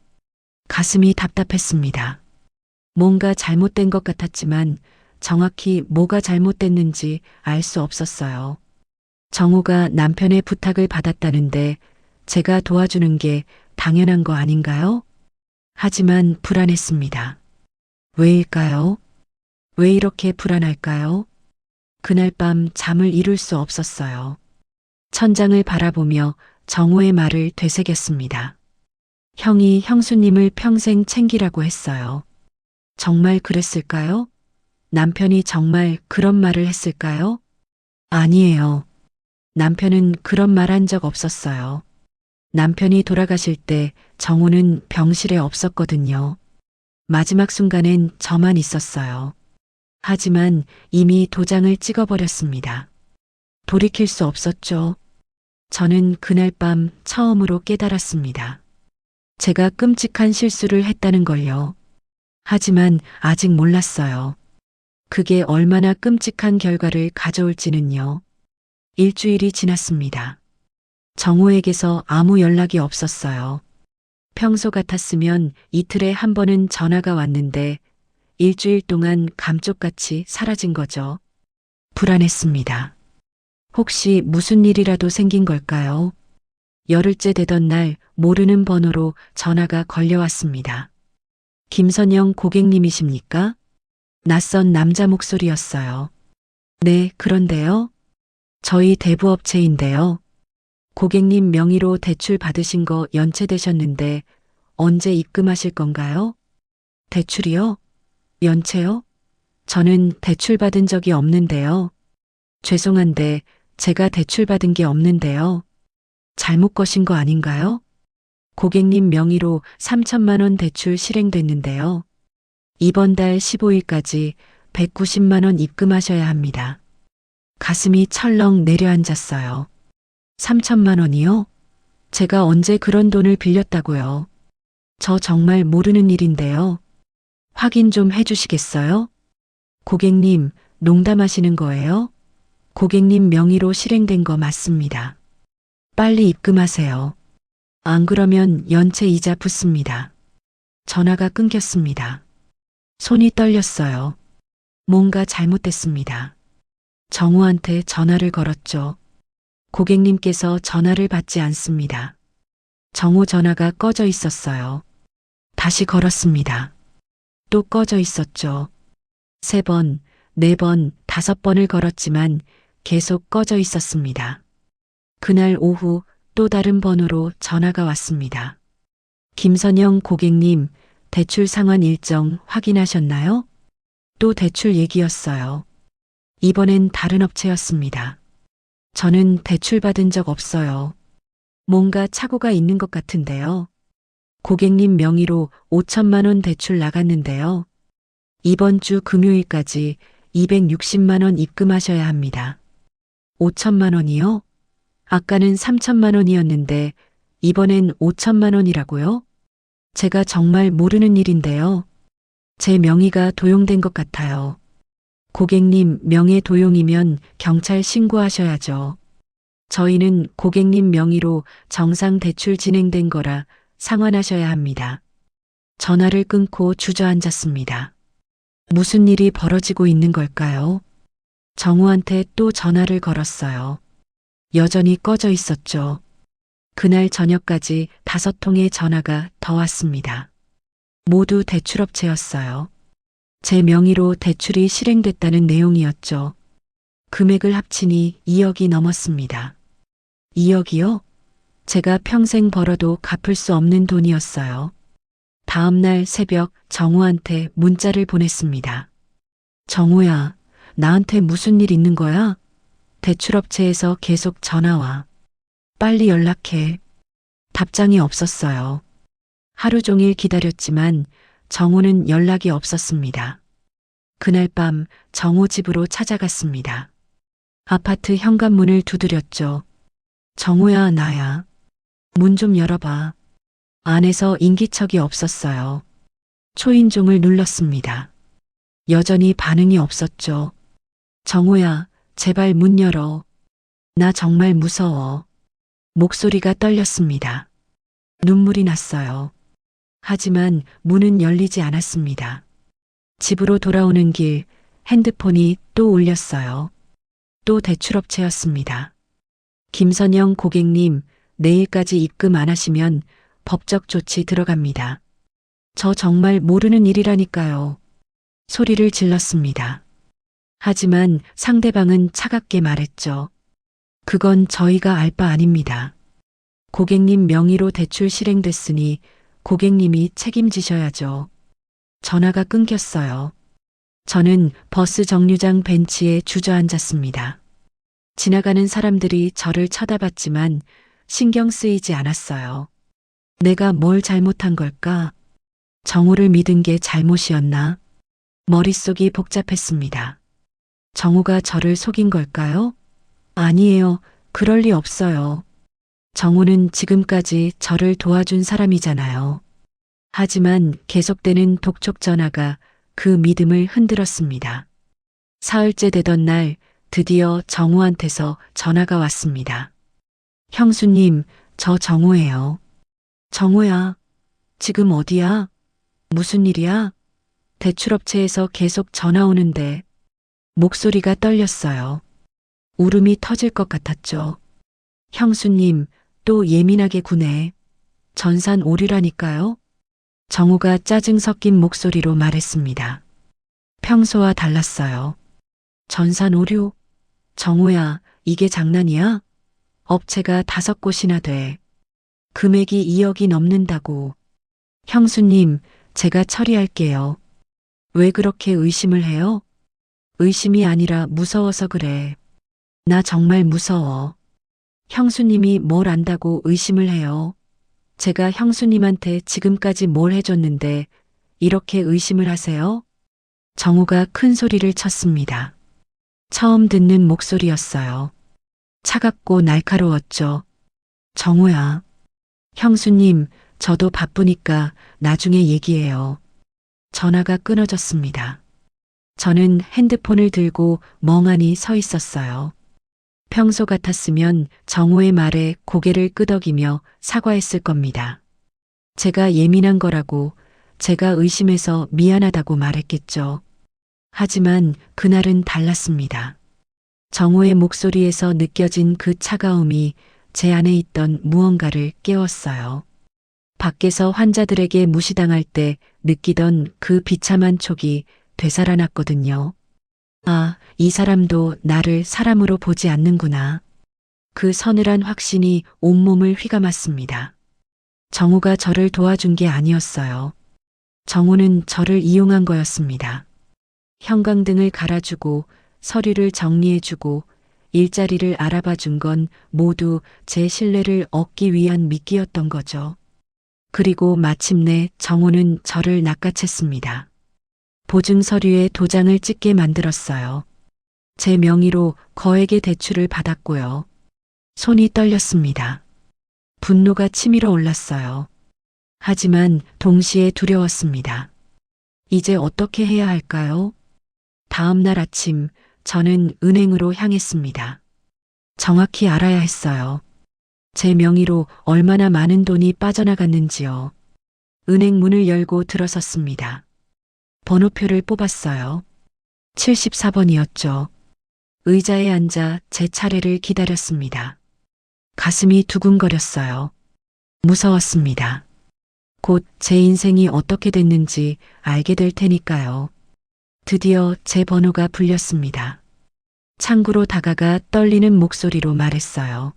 가슴이 답답했습니다. 뭔가 잘못된 것 같았지만 정확히 뭐가 잘못됐는지 알 수 없었어요. 정호가 남편의 부탁을 받았다는데 제가 도와주는 게 당연한 거 아닌가요? 하지만 불안했습니다. 왜일까요? 왜 이렇게 불안할까요? 그날 밤 잠을 이룰 수 없었어요. 천장을 바라보며 정호의 말을 되새겼습니다. 형이 형수님을 평생 챙기라고 했어요. 정말 그랬을까요? 남편이 정말 그런 말을 했을까요? 아니에요. 남편은 그런 말 한 적 없었어요. 남편이 돌아가실 때 정호는 병실에 없었거든요. 마지막 순간엔 저만 있었어요. 하지만 이미 도장을 찍어버렸습니다. 돌이킬 수 없었죠. 저는 그날 밤 처음으로 깨달았습니다. 제가 끔찍한 실수를 했다는 걸요. 하지만 아직 몰랐어요. 그게 얼마나 끔찍한 결과를 가져올지는요. 일주일이 지났습니다. 정호에게서 아무 연락이 없었어요. 평소 같았으면 이틀에 한 번은 전화가 왔는데 일주일 동안 감쪽같이 사라진 거죠. 불안했습니다. 혹시 무슨 일이라도 생긴 걸까요? 열흘째 되던 날 모르는 번호로 전화가 걸려왔습니다. 김선영 고객님이십니까? 낯선 남자 목소리였어요. 네, 그런데요. 저희 대부업체인데요. 고객님 명의로 대출 받으신 거 연체되셨는데 언제 입금하실 건가요? 대출이요? 연체요? 저는 대출 받은 적이 없는데요. 죄송한데 제가 대출 받은 게 없는데요. 잘못 거신 거 아닌가요? 고객님 명의로 3천만 원 대출 실행됐는데요. 이번 달 15일까지 190만 원 입금하셔야 합니다. 가슴이 철렁 내려앉았어요. 3천만 원이요? 제가 언제 그런 돈을 빌렸다고요? 저 정말 모르는 일인데요. 확인 좀 해주시겠어요? 고객님, 농담하시는 거예요? 고객님 명의로 실행된 거 맞습니다. 빨리 입금하세요. 안 그러면 연체 이자 붙습니다. 전화가 끊겼습니다. 손이 떨렸어요. 뭔가 잘못됐습니다. 정우한테 전화를 걸었죠. 고객님께서 전화를 받지 않습니다. 정우 전화가 꺼져 있었어요. 다시 걸었습니다. 또 꺼져 있었죠. 3번, 4번, 5번을 걸었지만 계속 꺼져 있었습니다. 그날 오후 또 다른 번호로 전화가 왔습니다. 김선영 고객님, 대출 상환 일정 확인하셨나요? 또 대출 얘기였어요. 이번엔 다른 업체였습니다. 저는 대출 받은 적 없어요. 뭔가 착오가 있는 것 같은데요. 고객님 명의로 5천만 원 대출 나갔는데요. 이번 주 금요일까지 260만 원 입금하셔야 합니다. 5천만 원이요? 아까는 3천만 원이었는데 이번엔 5천만 원이라고요? 제가 정말 모르는 일인데요. 제 명의가 도용된 것 같아요. 고객님 명의 도용이면 경찰 신고하셔야죠. 저희는 고객님 명의로 정상 대출 진행된 거라 상환하셔야 합니다. 전화를 끊고 주저앉았습니다. 무슨 일이 벌어지고 있는 걸까요? 정우한테 또 전화를 걸었어요. 여전히 꺼져 있었죠. 그날 저녁까지 5통의 전화가 더 왔습니다. 모두 대출업체였어요. 제 명의로 대출이 실행됐다는 내용이었죠. 금액을 합치니 2억이 넘었습니다. 2억이요? 제가 평생 벌어도 갚을 수 없는 돈이었어요. 다음 날 새벽 정우한테 문자를 보냈습니다. 정우야, 나한테 무슨 일 있는 거야? 대출업체에서 계속 전화 와. 빨리 연락해. 답장이 없었어요. 하루 종일 기다렸지만 정우는 연락이 없었습니다. 그날 밤 정우 집으로 찾아갔습니다. 아파트 현관문을 두드렸죠. 정우야, 나야. 문 좀 열어봐. 안에서 인기척이 없었어요. 초인종을 눌렀습니다. 여전히 반응이 없었죠. 정우야, 제발 문 열어. 나 정말 무서워. 목소리가 떨렸습니다. 눈물이 났어요. 하지만 문은 열리지 않았습니다. 집으로 돌아오는 길 핸드폰이 또 울렸어요. 또 대출업체였습니다. 김선영 고객님, 내일까지 입금 안 하시면 법적 조치 들어갑니다. 저 정말 모르는 일이라니까요. 소리를 질렀습니다. 하지만 상대방은 차갑게 말했죠. 그건 저희가 알 바 아닙니다. 고객님 명의로 대출 실행됐으니 고객님이 책임지셔야죠. 전화가 끊겼어요. 저는 버스 정류장 벤치에 주저앉았습니다. 지나가는 사람들이 저를 쳐다봤지만 신경 쓰이지 않았어요. 내가 뭘 잘못한 걸까? 정우를 믿은 게 잘못이었나? 머릿속이 복잡했습니다. 정우가 저를 속인 걸까요? 아니에요. 그럴 리 없어요. 정우는 지금까지 저를 도와준 사람이잖아요. 하지만 계속되는 독촉 전화가 그 믿음을 흔들었습니다. 사흘째 되던 날 드디어 정우한테서 전화가 왔습니다. 형수님, 저 정우예요. 정우야, 지금 어디야? 무슨 일이야? 대출업체에서 계속 전화 오는데 목소리가 떨렸어요. 울음이 터질 것 같았죠. 형수님, 또 예민하게 구네. 전산 오류라니까요? 정우가 짜증 섞인 목소리로 말했습니다. 평소와 달랐어요. 전산 오류? 정우야, 이게 장난이야? 업체가 5곳이나 돼. 금액이 2억이 넘는다고. 형수님, 제가 처리할게요. 왜 그렇게 의심을 해요? 의심이 아니라 무서워서 그래. 나 정말 무서워. 형수님이 뭘 안다고 의심을 해요? 제가 형수님한테 지금까지 뭘 해줬는데 이렇게 의심을 하세요? 정우가 큰 소리를 쳤습니다. 처음 듣는 목소리였어요. 차갑고 날카로웠죠. 정우야. 형수님, 저도 바쁘니까 나중에 얘기해요. 전화가 끊어졌습니다. 저는 핸드폰을 들고 멍하니 서 있었어요. 평소 같았으면 정우의 말에 고개를 끄덕이며 사과했을 겁니다. 제가 예민한 거라고, 제가 의심해서 미안하다고 말했겠죠. 하지만 그날은 달랐습니다. 정우의 목소리에서 느껴진 그 차가움이 제 안에 있던 무언가를 깨웠어요. 밖에서 환자들에게 무시당할 때 느끼던 그 비참한 촉이 되살아났거든요. 아, 이 사람도 나를 사람으로 보지 않는구나. 그 서늘한 확신이 온몸을 휘감았습니다. 정우가 저를 도와준 게 아니었어요. 정우는 저를 이용한 거였습니다. 형광등을 갈아주고 서류를 정리해주고 일자리를 알아봐 준 건 모두 제 신뢰를 얻기 위한 미끼였던 거죠. 그리고 마침내 정우는 저를 낚아챘습니다. 보증 서류에 도장을 찍게 만들었어요. 제 명의로 거액의 대출을 받았고요. 손이 떨렸습니다. 분노가 치밀어 올랐어요. 하지만 동시에 두려웠습니다. 이제 어떻게 해야 할까요? 다음 날 아침 저는 은행으로 향했습니다. 정확히 알아야 했어요. 제 명의로 얼마나 많은 돈이 빠져나갔는지요. 은행 문을 열고 들어섰습니다. 번호표를 뽑았어요. 74번이었죠. 의자에 앉아 제 차례를 기다렸습니다. 가슴이 두근거렸어요. 무서웠습니다. 곧 제 인생이 어떻게 됐는지 알게 될 테니까요. 드디어 제 번호가 불렸습니다. 창구로 다가가 떨리는 목소리로 말했어요.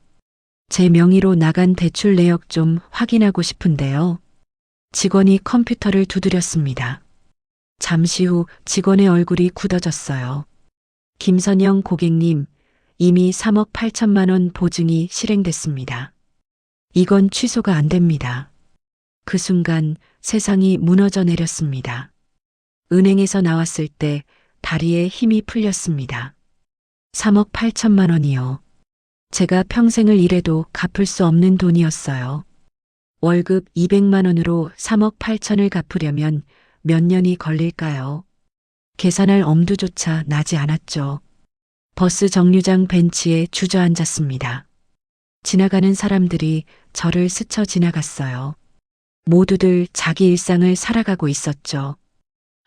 제 명의로 나간 대출 내역 좀 확인하고 싶은데요. 직원이 컴퓨터를 두드렸습니다. 잠시 후 직원의 얼굴이 굳어졌어요. 김선영 고객님, 이미 3억 8천만 원 보증이 실행됐습니다. 이건 취소가 안 됩니다. 그 순간 세상이 무너져 내렸습니다. 은행에서 나왔을 때 다리에 힘이 풀렸습니다. 3억 8천만 원이요. 제가 평생을 일해도 갚을 수 없는 돈이었어요. 월급 200만 원으로 3억 8천을 갚으려면 몇 년이 걸릴까요? 계산할 엄두조차 나지 않았죠. 버스 정류장 벤치에 주저앉았습니다. 지나가는 사람들이 저를 스쳐 지나갔어요. 모두들 자기 일상을 살아가고 있었죠.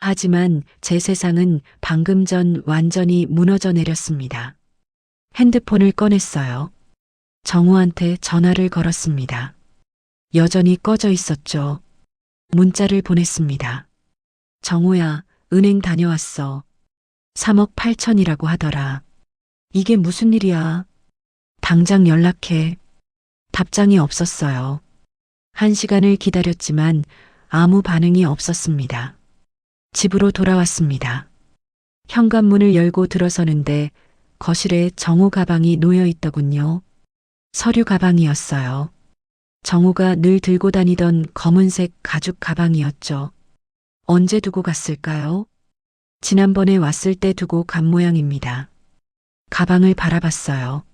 하지만 제 세상은 방금 전 완전히 무너져 내렸습니다. 핸드폰을 꺼냈어요. 정우한테 전화를 걸었습니다. 여전히 꺼져 있었죠. 문자를 보냈습니다. 정우야, 은행 다녀왔어. 3억 8천이라고 하더라. 이게 무슨 일이야? 당장 연락해. 답장이 없었어요. 1시간을 기다렸지만 아무 반응이 없었습니다. 집으로 돌아왔습니다. 현관문을 열고 들어서는데 거실에 정우 가방이 놓여 있더군요. 서류 가방이었어요. 정우가 늘 들고 다니던 검은색 가죽 가방이었죠. 언제 두고 갔을까요? 지난번에 왔을 때 두고 간 모양입니다. 가방을 바라봤어요.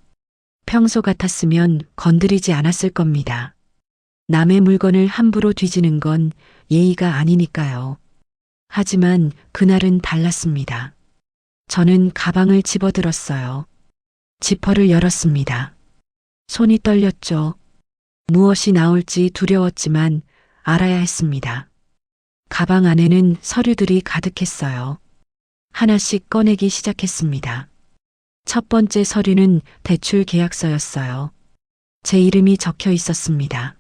평소 같았으면 건드리지 않았을 겁니다. 남의 물건을 함부로 뒤지는 건 예의가 아니니까요. 하지만 그날은 달랐습니다. 저는 가방을 집어들었어요. 지퍼를 열었습니다. 손이 떨렸죠. 무엇이 나올지 두려웠지만 알아야 했습니다. 가방 안에는 서류들이 가득했어요. 하나씩 꺼내기 시작했습니다. 첫 번째 서류는 대출 계약서였어요. 제 이름이 적혀 있었습니다.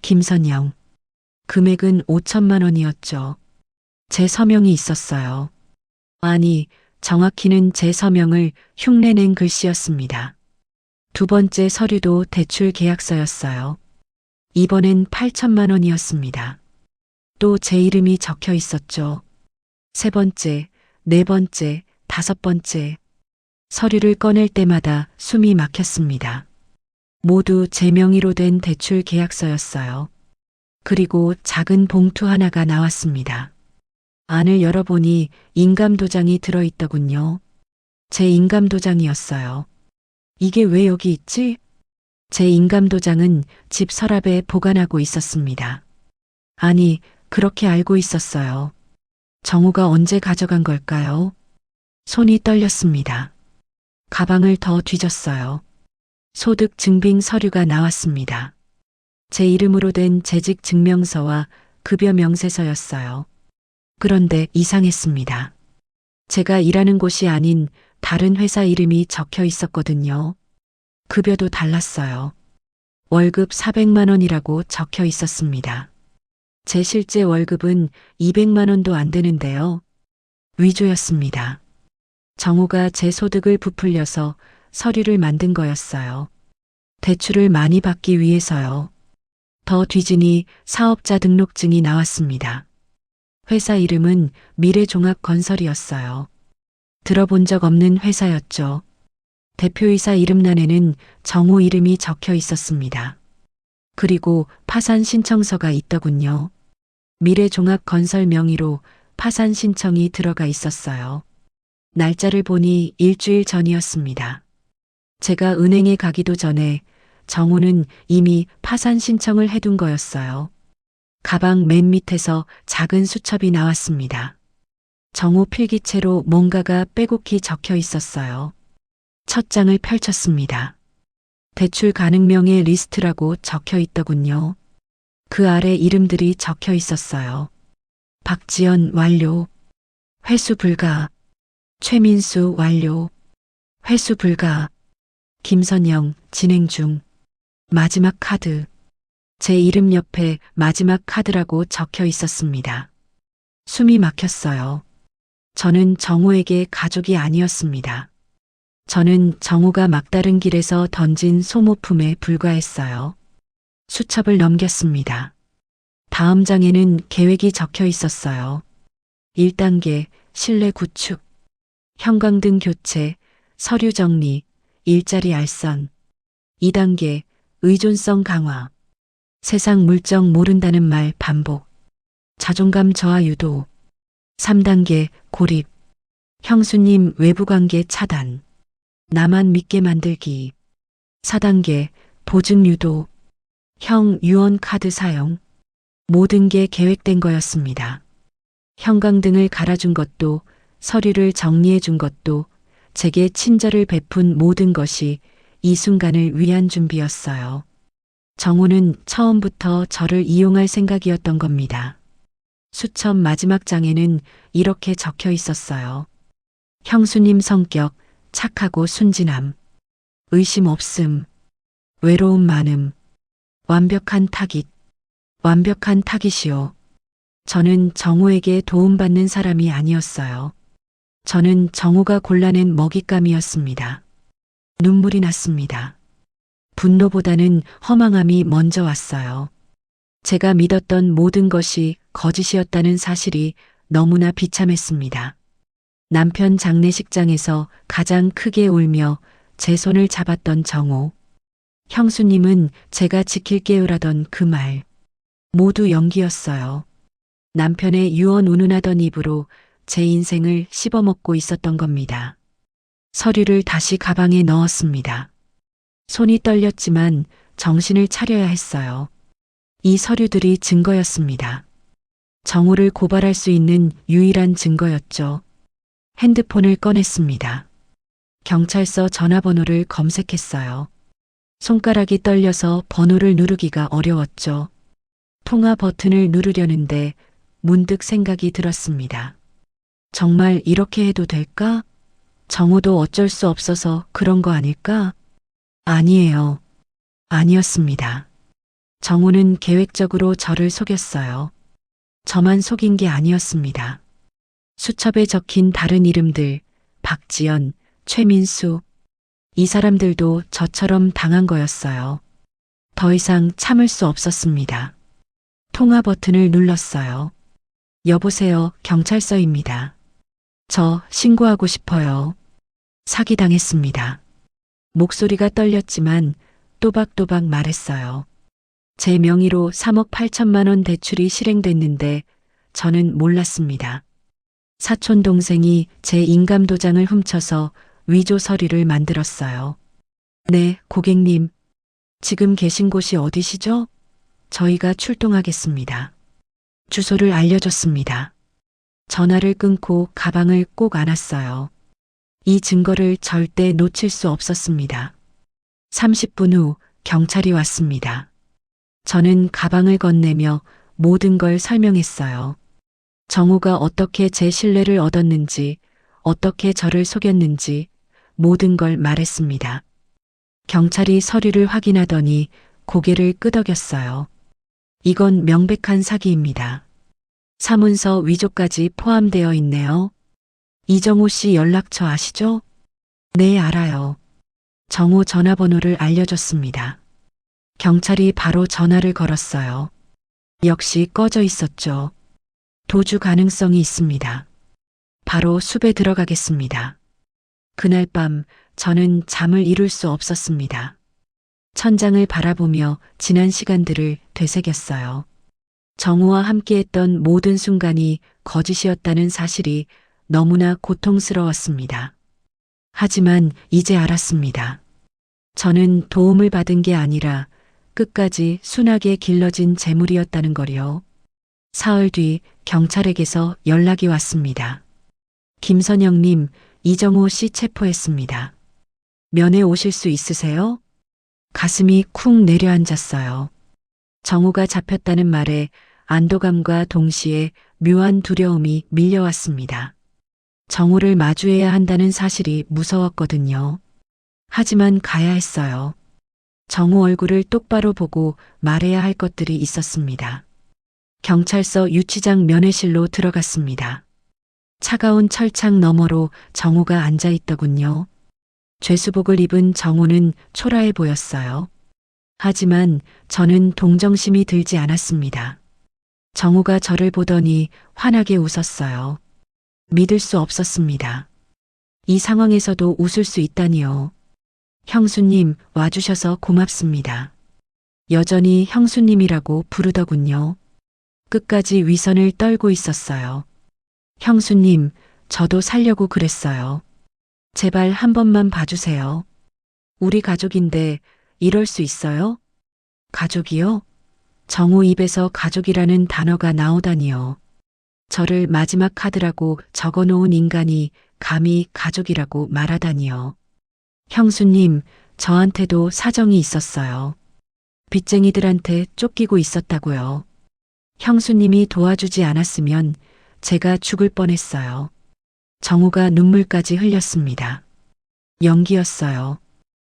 김선영. 금액은 5천만 원이었죠. 제 서명이 있었어요. 아니, 정확히는 제 서명을 흉내낸 글씨였습니다. 두 번째 서류도 대출 계약서였어요. 이번엔 8천만 원이었습니다. 또 제 이름이 적혀 있었죠. 세 번째, 네 번째, 다섯 번째. 서류를 꺼낼 때마다 숨이 막혔습니다. 모두 제 명의로 된 대출 계약서였어요. 그리고 작은 봉투 하나가 나왔습니다. 안을 열어보니 인감도장이 들어있더군요. 제 인감도장이었어요. 이게 왜 여기 있지? 제 인감도장은 집 서랍에 보관하고 있었습니다. 아니, 그렇게 알고 있었어요. 정우가 언제 가져간 걸까요? 손이 떨렸습니다. 가방을 더 뒤졌어요. 소득 증빙 서류가 나왔습니다. 제 이름으로 된 재직 증명서와 급여 명세서였어요. 그런데 이상했습니다. 제가 일하는 곳이 아닌 다른 회사 이름이 적혀 있었거든요. 급여도 달랐어요. 월급 400만 원이라고 적혀 있었습니다. 제 실제 월급은 200만 원도 안 되는데요. 위조였습니다. 정우가 제 소득을 부풀려서 서류를 만든 거였어요. 대출을 많이 받기 위해서요. 더 뒤지니 사업자 등록증이 나왔습니다. 회사 이름은 미래종합건설이었어요. 들어본 적 없는 회사였죠. 대표이사 이름란에는 정우 이름이 적혀 있었습니다. 그리고 파산 신청서가 있더군요. 미래종합건설 명의로 파산 신청이 들어가 있었어요. 날짜를 보니 일주일 전이었습니다. 제가 은행에 가기도 전에 정우는 이미 파산 신청을 해둔 거였어요. 가방 맨 밑에서 작은 수첩이 나왔습니다. 정우 필기체로 뭔가가 빼곡히 적혀 있었어요. 첫 장을 펼쳤습니다. 대출 가능명의 리스트라고 적혀 있더군요. 그 아래 이름들이 적혀 있었어요. 박지연 완료, 회수 불가, 최민수 완료, 회수 불가, 김선영 진행 중. 마지막 카드. 제 이름 옆에 마지막 카드라고 적혀 있었습니다. 숨이 막혔어요. 저는 정호에게 가족이 아니었습니다. 저는 정호가 막다른 길에서 던진 소모품에 불과했어요. 수첩을 넘겼습니다. 다음 장에는 계획이 적혀 있었어요. 1단계 실내 구축, 형광등 교체, 서류 정리, 일자리 알선. 2단계 의존성 강화, 세상 물정 모른다는 말 반복, 자존감 저하 유도. 3단계 고립, 형수님 외부관계 차단, 나만 믿게 만들기. 4단계 보증 유도, 형 유언 카드 사용. 모든 게 계획된 거였습니다. 형광등을 갈아준 것도, 서류를 정리해 준 것도, 제게 친절을 베푼 모든 것이 이 순간을 위한 준비였어요. 정호는 처음부터 저를 이용할 생각이었던 겁니다. 수첩 마지막 장에는 이렇게 적혀 있었어요. 형수님 성격, 착하고 순진함, 의심 없음, 외로움 많음, 완벽한 타깃, 완벽한 타깃이요. 저는 정호에게 도움받는 사람이 아니었어요. 저는 정호가 골라낸 먹잇감이었습니다. 눈물이 났습니다. 분노보다는 허망함이 먼저 왔어요. 제가 믿었던 모든 것이 거짓이었다는 사실이 너무나 비참했습니다. 남편 장례식장에서 가장 크게 울며 제 손을 잡았던 정호. 형수님은 제가 지킬게요라던 그 말. 모두 연기였어요. 남편의 유언 운운하던 입으로 제 인생을 씹어먹고 있었던 겁니다. 서류를 다시 가방에 넣었습니다. 손이 떨렸지만 정신을 차려야 했어요. 이 서류들이 증거였습니다. 정호를 고발할 수 있는 유일한 증거였죠. 핸드폰을 꺼냈습니다. 경찰서 전화번호를 검색했어요. 손가락이 떨려서 번호를 누르기가 어려웠죠. 통화 버튼을 누르려는데 문득 생각이 들었습니다. 정말 이렇게 해도 될까? 정호도 어쩔 수 없어서 그런 거 아닐까? 아니에요. 아니었습니다. 정호는 계획적으로 저를 속였어요. 저만 속인 게 아니었습니다. 수첩에 적힌 다른 이름들, 박지연, 최민수, 이 사람들도 저처럼 당한 거였어요. 더 이상 참을 수 없었습니다. 통화 버튼을 눌렀어요. 여보세요, 경찰서입니다. 저 신고하고 싶어요. 사기당했습니다. 목소리가 떨렸지만 또박또박 말했어요. 제 명의로 3억 8천만 원 대출이 실행됐는데 저는 몰랐습니다. 사촌 동생이 제 인감도장을 훔쳐서 위조 서류를 만들었어요. 네, 고객님. 지금 계신 곳이 어디시죠? 저희가 출동하겠습니다. 주소를 알려줬습니다. 전화를 끊고 가방을 꼭 안았어요. 이 증거를 절대 놓칠 수 없었습니다. 30분 후 경찰이 왔습니다. 저는 가방을 건네며 모든 걸 설명했어요. 정호가 어떻게 제 신뢰를 얻었는지, 어떻게 저를 속였는지 모든 걸 말했습니다. 경찰이 서류를 확인하더니 고개를 끄덕였어요. 이건 명백한 사기입니다. 사문서 위조까지 포함되어 있네요. 이정호 씨 연락처 아시죠? 네, 알아요. 정호 전화번호를 알려줬습니다. 경찰이 바로 전화를 걸었어요. 역시 꺼져 있었죠. 도주 가능성이 있습니다. 바로 숲에 들어가겠습니다. 그날 밤 저는 잠을 이룰 수 없었습니다. 천장을 바라보며 지난 시간들을 되새겼어요. 정호와 함께했던 모든 순간이 거짓이었다는 사실이 너무나 고통스러웠습니다. 하지만 이제 알았습니다. 저는 도움을 받은 게 아니라 끝까지 순하게 길러진 재물이었다는 거요. 사흘 뒤 경찰에게서 연락이 왔습니다. 김선영님, 이정호 씨 체포했습니다. 면회 오실 수 있으세요? 가슴이 쿵 내려앉았어요. 정호가 잡혔다는 말에 안도감과 동시에 묘한 두려움이 밀려왔습니다. 정호를 마주해야 한다는 사실이 무서웠거든요. 하지만 가야 했어요. 정우 얼굴을 똑바로 보고 말해야 할 것들이 있었습니다. 경찰서 유치장 면회실로 들어갔습니다. 차가운 철창 너머로 정우가 앉아 있더군요. 죄수복을 입은 정우는 초라해 보였어요. 하지만 저는 동정심이 들지 않았습니다. 정우가 저를 보더니 환하게 웃었어요. 믿을 수 없었습니다. 이 상황에서도 웃을 수 있다니요. 형수님 와주셔서 고맙습니다. 여전히 형수님이라고 부르더군요. 끝까지 위선을 떨고 있었어요. 형수님, 저도 살려고 그랬어요. 제발 한 번만 봐주세요. 우리 가족인데 이럴 수 있어요? 가족이요? 정우 입에서 가족이라는 단어가 나오다니요. 저를 마지막 카드라고 적어놓은 인간이 감히 가족이라고 말하다니요. 형수님, 저한테도 사정이 있었어요. 빚쟁이들한테 쫓기고 있었다고요. 형수님이 도와주지 않았으면 제가 죽을 뻔했어요. 정우가 눈물까지 흘렸습니다. 연기였어요.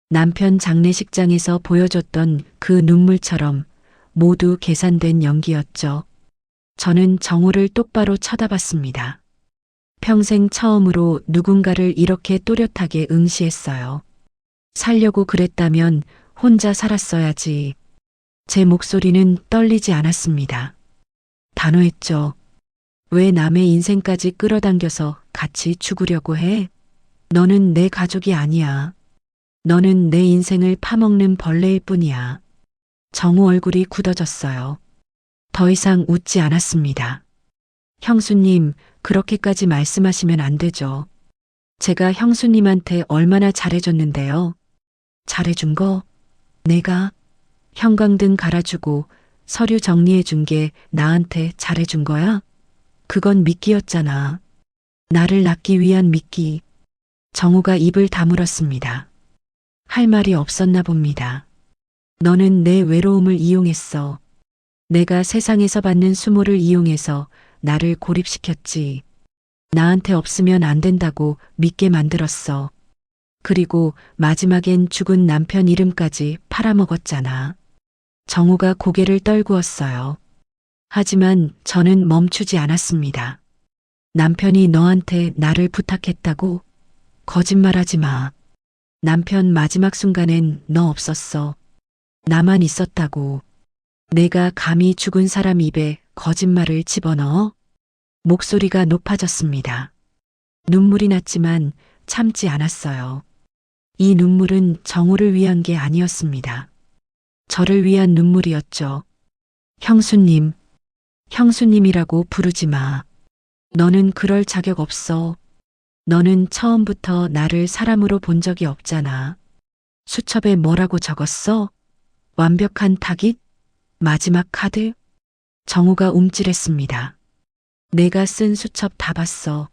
남편 장례식장에서 보여줬던 그 눈물처럼 모두 계산된 연기였죠. 저는 정우를 똑바로 쳐다봤습니다. 평생 처음으로 누군가를 이렇게 또렷하게 응시했어요. 살려고 그랬다면 혼자 살았어야지. 제 목소리는 떨리지 않았습니다. 단호했죠. 왜 남의 인생까지 끌어당겨서 같이 죽으려고 해? 너는 내 가족이 아니야. 너는 내 인생을 파먹는 벌레일 뿐이야. 정우 얼굴이 굳어졌어요. 더 이상 웃지 않았습니다. 형수님, 그렇게까지 말씀하시면 안 되죠. 제가 형수님한테 얼마나 잘해줬는데요. 잘해준 거? 내가 형광등 갈아주고 서류 정리해준 게 나한테 잘해준 거야? 그건 미끼였잖아. 나를 낳기 위한 미끼. 정우가 입을 다물었습니다. 할 말이 없었나 봅니다. 너는 내 외로움을 이용했어. 내가 세상에서 받는 수모를 이용해서 나를 고립시켰지. 나한테 없으면 안 된다고 믿게 만들었어. 그리고 마지막엔 죽은 남편 이름까지 팔아먹었잖아. 정우가 고개를 떨구었어요. 하지만 저는 멈추지 않았습니다. 남편이 너한테 나를 부탁했다고? 거짓말하지 마. 남편 마지막 순간엔 너 없었어. 나만 있었다고. 내가 감히 죽은 사람 입에 거짓말을 집어넣어? 목소리가 높아졌습니다. 눈물이 났지만 참지 않았어요. 이 눈물은 정우를 위한 게 아니었습니다. 저를 위한 눈물이었죠. 형수님, 형수님이라고 부르지 마. 너는 그럴 자격 없어. 너는 처음부터 나를 사람으로 본 적이 없잖아. 수첩에 뭐라고 적었어? 완벽한 타깃? 마지막 카드? 정우가 움찔했습니다. 내가 쓴 수첩 다 봤어.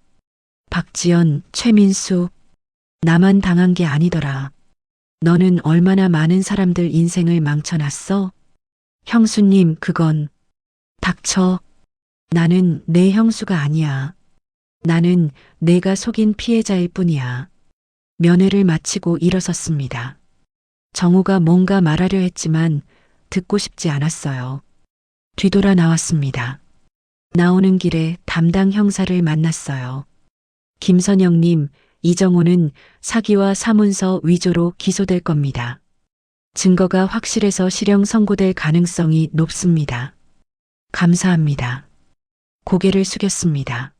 박지연, 최민수. 나만 당한 게 아니더라. 너는 얼마나 많은 사람들 인생을 망쳐놨어? 형수님, 그건. 닥쳐. 나는 내 형수가 아니야. 나는 내가 속인 피해자일 뿐이야. 면회를 마치고 일어섰습니다. 정우가 뭔가 말하려 했지만 듣고 싶지 않았어요. 뒤돌아 나왔습니다. 나오는 길에 담당 형사를 만났어요. 김선영님, 이정호는 사기와 사문서 위조로 기소될 겁니다. 증거가 확실해서 실형 선고될 가능성이 높습니다. 감사합니다. 고개를 숙였습니다.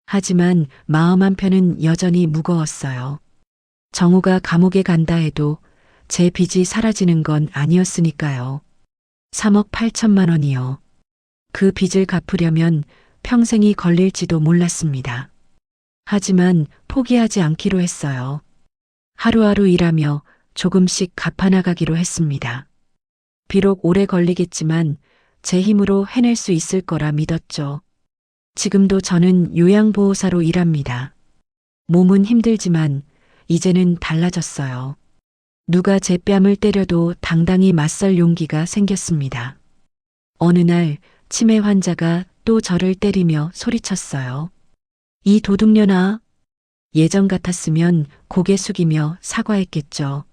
하지만 마음 한편은 여전히 무거웠어요. 정우가 감옥에 간다 해도 제 빚이 사라지는 건 아니었으니까요. 3억 8천만 원이요. 그 빚을 갚으려면 평생이 걸릴지도 몰랐습니다. 하지만 포기하지 않기로 했어요. 하루하루 일하며 조금씩 갚아나가기로 했습니다. 비록 오래 걸리겠지만 제 힘으로 해낼 수 있을 거라 믿었죠. 지금도 저는 요양보호사로 일합니다. 몸은 힘들지만 이제는 달라졌어요. 누가 제 뺨을 때려도 당당히 맞설 용기가 생겼습니다. 어느 날 치매 환자가 또 저를 때리며 소리쳤어요. 이 도둑년아. 예전 같았으면 고개 숙이며 사과했겠죠.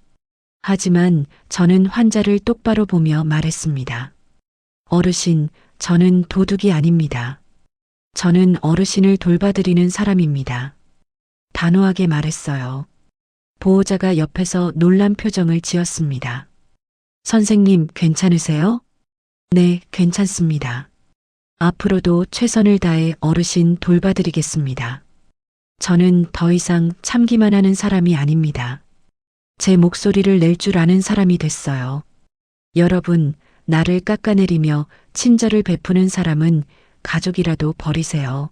하지만 저는 환자를 똑바로 보며 말했습니다. 어르신, 저는 도둑이 아닙니다. 저는 어르신을 돌봐드리는 사람입니다. 단호하게 말했어요. 보호자가 옆에서 놀란 표정을 지었습니다. 선생님, 괜찮으세요? 네, 괜찮습니다. 앞으로도 최선을 다해 어르신 돌봐드리겠습니다. 저는 더 이상 참기만 하는 사람이 아닙니다. 제 목소리를 낼 줄 아는 사람이 됐어요. 여러분, 나를 깎아내리며 친절을 베푸는 사람은 가족이라도 버리세요.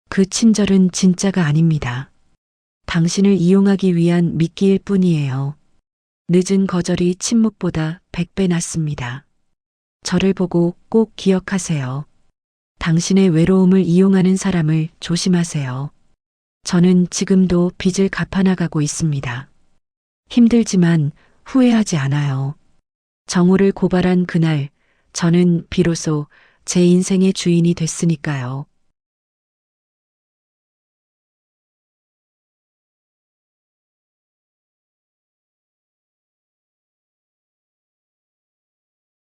그 친절은 진짜가 아닙니다. 당신을 이용하기 위한 미끼일 뿐이에요. 늦은 거절이 침묵보다 100배 낫습니다. 저를 보고 꼭 기억하세요. 당신의 외로움을 이용하는 사람을 조심하세요. 저는 지금도 빚을 갚아나가고 있습니다. 힘들지만 후회하지 않아요. 정우를 고발한 그날, 저는 비로소 제 인생의 주인이 됐으니까요.